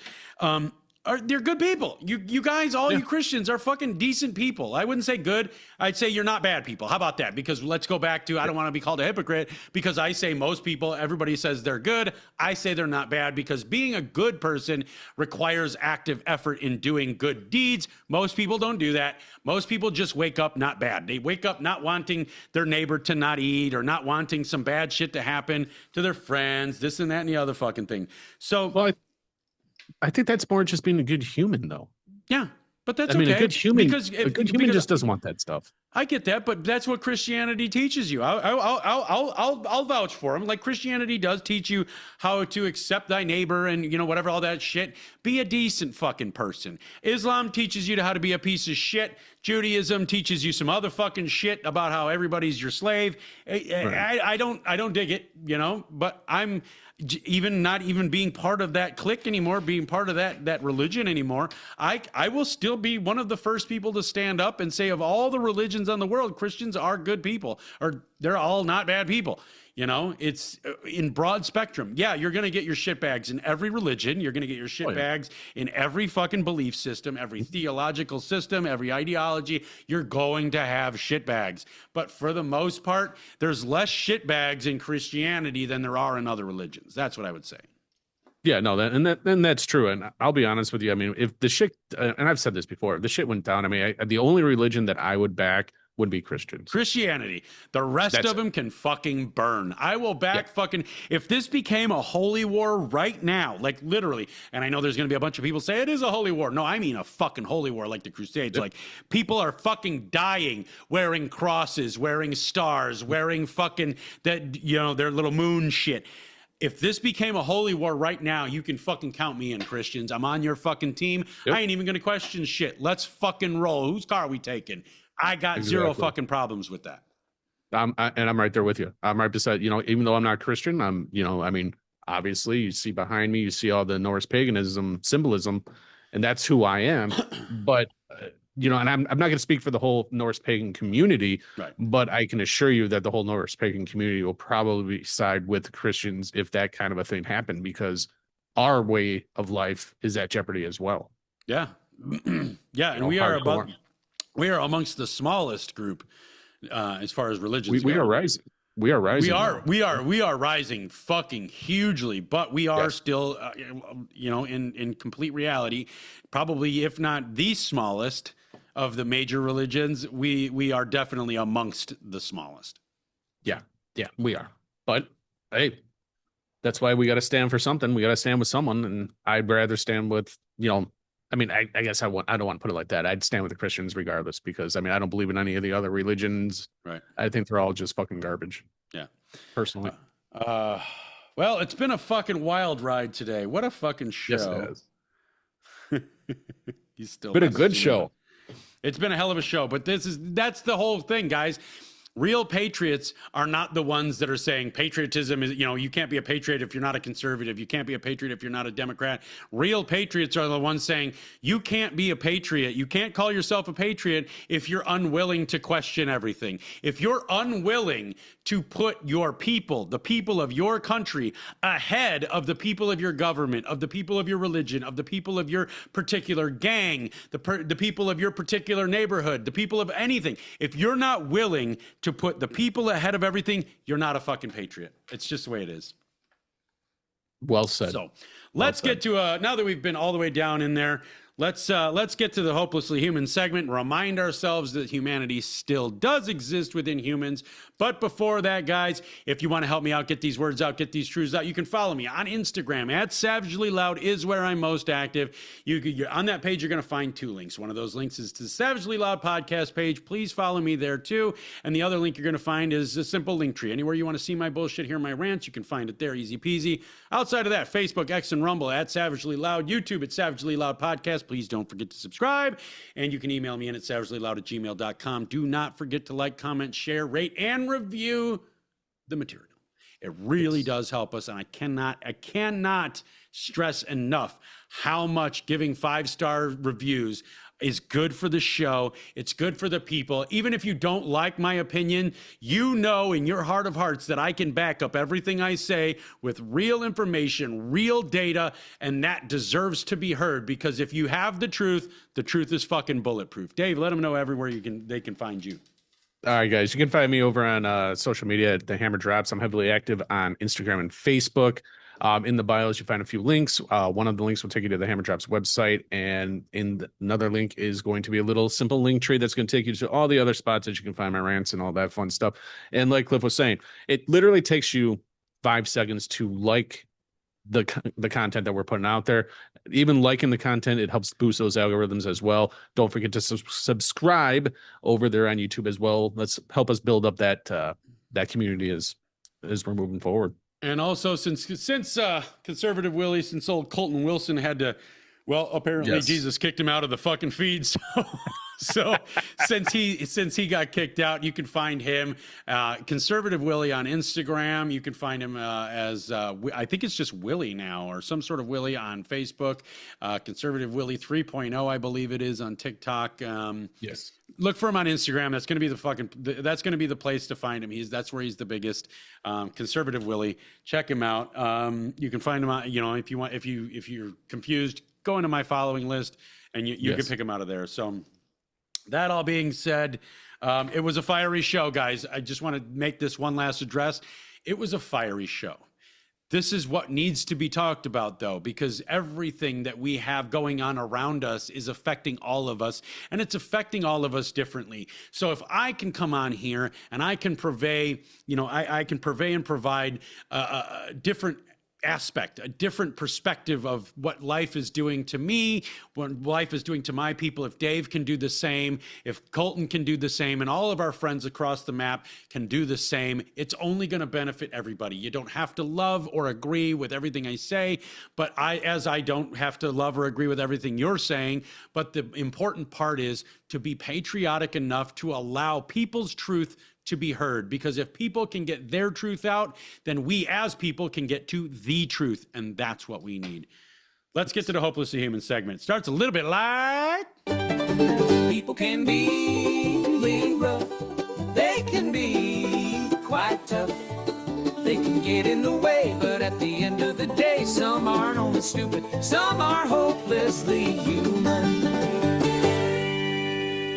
they're good people. You guys, you Christians are fucking decent people. I wouldn't say good. I'd say you're not bad people. How about that? Because let's go back to, I don't want to be called a hypocrite, because I say most people, everybody says they're good. I say they're not bad, because being a good person requires active effort in doing good deeds. Most people don't do that. Most people just wake up not bad. They wake up not wanting their neighbor to not eat, or not wanting some bad shit to happen to their friends, this and that and the other fucking thing. So, well, I think that's more just being a good human, though. Yeah, but that's okay. A good human just doesn't want that stuff. I get that, but that's what Christianity teaches you. I'll vouch for them. Like, Christianity does teach you how to accept thy neighbor and, whatever, all that shit. Be a decent fucking person. Islam teaches you how to be a piece of shit. Judaism teaches you some other fucking shit about how everybody's your slave. Right. I don't dig it, but I'm not even being part of that clique anymore, being part of that religion anymore. I will still be one of the first people to stand up and say, of all the religions on the world, Christians are good people, or they're all not bad people. It's in broad spectrum. Yeah, you're going to get your shitbags in every religion. You're going to get your shitbags in every fucking belief system, every theological system, every ideology. You're going to have shitbags. But for the most part, there's less shitbags in Christianity than there are in other religions. That's what I would say. Yeah, no, that's true. And I'll be honest with you. I mean, if the shit, and I've said this before, if the shit went down, I mean, the only religion that I would back would be Christians. Christianity. The rest of them can fucking burn. I will back fucking, if this became a holy war right now, like literally, and I know there's going to be a bunch of people say it is a holy war. No, I mean a fucking holy war like the Crusades. Like, people are fucking dying wearing crosses, wearing stars, wearing fucking that, their little moon shit. If this became a holy war right now, you can fucking count me in, Christians. I'm on your fucking team. I ain't even going to question shit. Let's fucking roll. Whose car are we taking? I got zero fucking problems with that. And I'm right there with you. I'm right beside, even though I'm not Christian, I'm, I mean, obviously you see behind me, you see all the Norse paganism symbolism, and that's who I am. But, and I'm not going to speak for the whole Norse pagan community, right, but I can assure you that the whole Norse pagan community will probably side with the Christians if that kind of a thing happened, because our way of life is at jeopardy as well. Yeah. Yeah. And we are amongst the smallest group as far as religions. We are rising. We are rising. We are rising fucking hugely, but we are still, in complete reality, probably, if not the smallest of the major religions, we are definitely amongst the smallest. Yeah, we are. But hey, that's why we got to stand for something. We got to stand with someone, and I'd rather stand with, I mean, I guess I don't want to put it like that. I'd stand with the Christians regardless, because I mean, I don't believe in any of the other religions. Right. I think they're all just fucking garbage. Yeah. Personally. Well, it's been a fucking wild ride today. What a fucking show. Yes, it has. He's still been a good show. It's been a hell of a show, but that's the whole thing, guys. Real patriots are not the ones that are saying patriotism is, you can't be a patriot if you're not a conservative. You can't be a patriot if you're not a Democrat. Real patriots are the ones saying you can't be a patriot. You can't call yourself a patriot if you're unwilling to question everything. If you're unwilling to put your people, the people of your country, ahead of the people of your government, of the people of your religion, of the people of your particular gang, the people of your particular neighborhood, the people of anything. If you're not willing to put the people ahead of everything, you're not a fucking patriot. It's just the way it is. Well said. So let's get to, now that we've been all the way down in there, Let's get to the Hopelessly Human segment and remind ourselves that humanity still does exist within humans. But before that, guys, if you want to help me out, get these words out, get these truths out, you can follow me on Instagram at Savagely Loud is where I'm most active. You're on that page, you're going to find 2 links. One of those links is to the Savagely Loud podcast page. Please follow me there too. And the other link you're going to find is a simple link tree. Anywhere you want to see my bullshit, hear my rants, you can find it there, easy peasy. Outside of that, Facebook, X, and Rumble at Savagely Loud, YouTube at Savagely Loud Podcast. Please don't forget to subscribe. And you can email me in at savagelyloud@gmail.com. Do not forget to like, comment, share, rate, and review the material. It really does help us. And I cannot stress enough how much giving 5-star reviews is good for the show. It's good for the people. Even if you don't like my opinion, you know in your heart of hearts that I can back up everything I say with real information, real data, and that deserves to be heard, because if you have the truth is fucking bulletproof. Dave, let them know everywhere they can find you. All right, guys, you can find me over on social media at The Hammer Drops. I'm heavily active on Instagram and Facebook. In the bios, you find a few links. One of the links will take you to the Hammer Drops website, and another link is going to be a little simple link tree that's going to take you to all the other spots that you can find my rants and all that fun stuff. And like Cliff was saying, it literally takes you 5 seconds to like the content that we're putting out there. Even liking the content, it helps boost those algorithms as well. Don't forget to subscribe over there on YouTube as well. Let's help us build up that community as we're moving forward. And also, since conservative Willy, since old Colton Wilson had to, well, apparently Yes. Jesus kicked him out of the fucking feed. So since he got kicked out, you can find him, conservative Willy, on Instagram. You can find him as I think it's just Willy now, or some sort of Willy on Facebook. Conservative Willy 3.0, I believe it is, on TikTok. Yes. Look for him on Instagram. That's going to be that's going to be the place to find him. That's where he's the biggest. Conservative Willy. Check him out. You can find him on, if you want, if you're confused, go into my following list and you can pick him out of there. So that all being said, it was a fiery show, guys. I just want to make this one last address. It was a fiery show. This is what needs to be talked about, though, because everything that we have going on around us is affecting all of us, and it's affecting all of us differently. So if I can come on here and I can purvey, I can purvey and provide a different aspect, a different perspective of what life is doing to me, what life is doing to my people. If Dave can do the same, if Colton can do the same, and all of our friends across the map can do the same, it's only going to benefit everybody. You don't have to love or agree with everything I say, but I don't have to love or agree with everything you're saying. But the important part is to be patriotic enough to allow people's truth to be heard, because if people can get their truth out, then we as people can get to the truth, and that's what we need. Let's get to the Hopelessly Human segment. It starts a little bit like... People can be really rough. They can be quite tough. They can get in the way, but at the end of the day, some aren't only stupid, some are hopelessly human.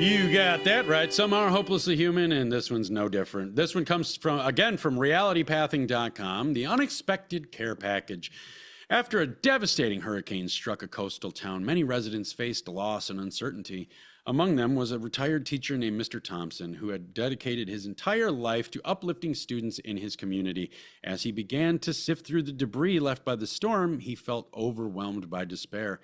You got that right. Some are hopelessly human, and this one's no different. This one comes from realitypathing.com, the unexpected care package. After a devastating hurricane struck a coastal town, many residents faced loss and uncertainty. Among them was a retired teacher named Mr. Thompson, who had dedicated his entire life to uplifting students in his community. As he began to sift through the debris left by the storm, he felt overwhelmed by despair.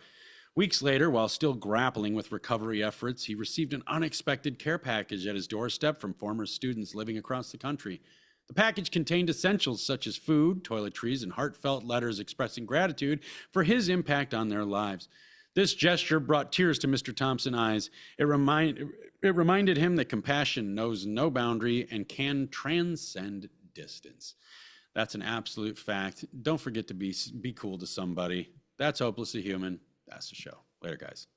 Weeks later, while still grappling with recovery efforts, he received an unexpected care package at his doorstep from former students living across the country. The package contained essentials such as food, toiletries, and heartfelt letters expressing gratitude for his impact on their lives. This gesture brought tears to Mr. Thompson's eyes. It reminded him that compassion knows no boundary and can transcend distance. That's an absolute fact. Don't forget to be cool to somebody. That's Hopelessly Human. That's the show. Later, guys.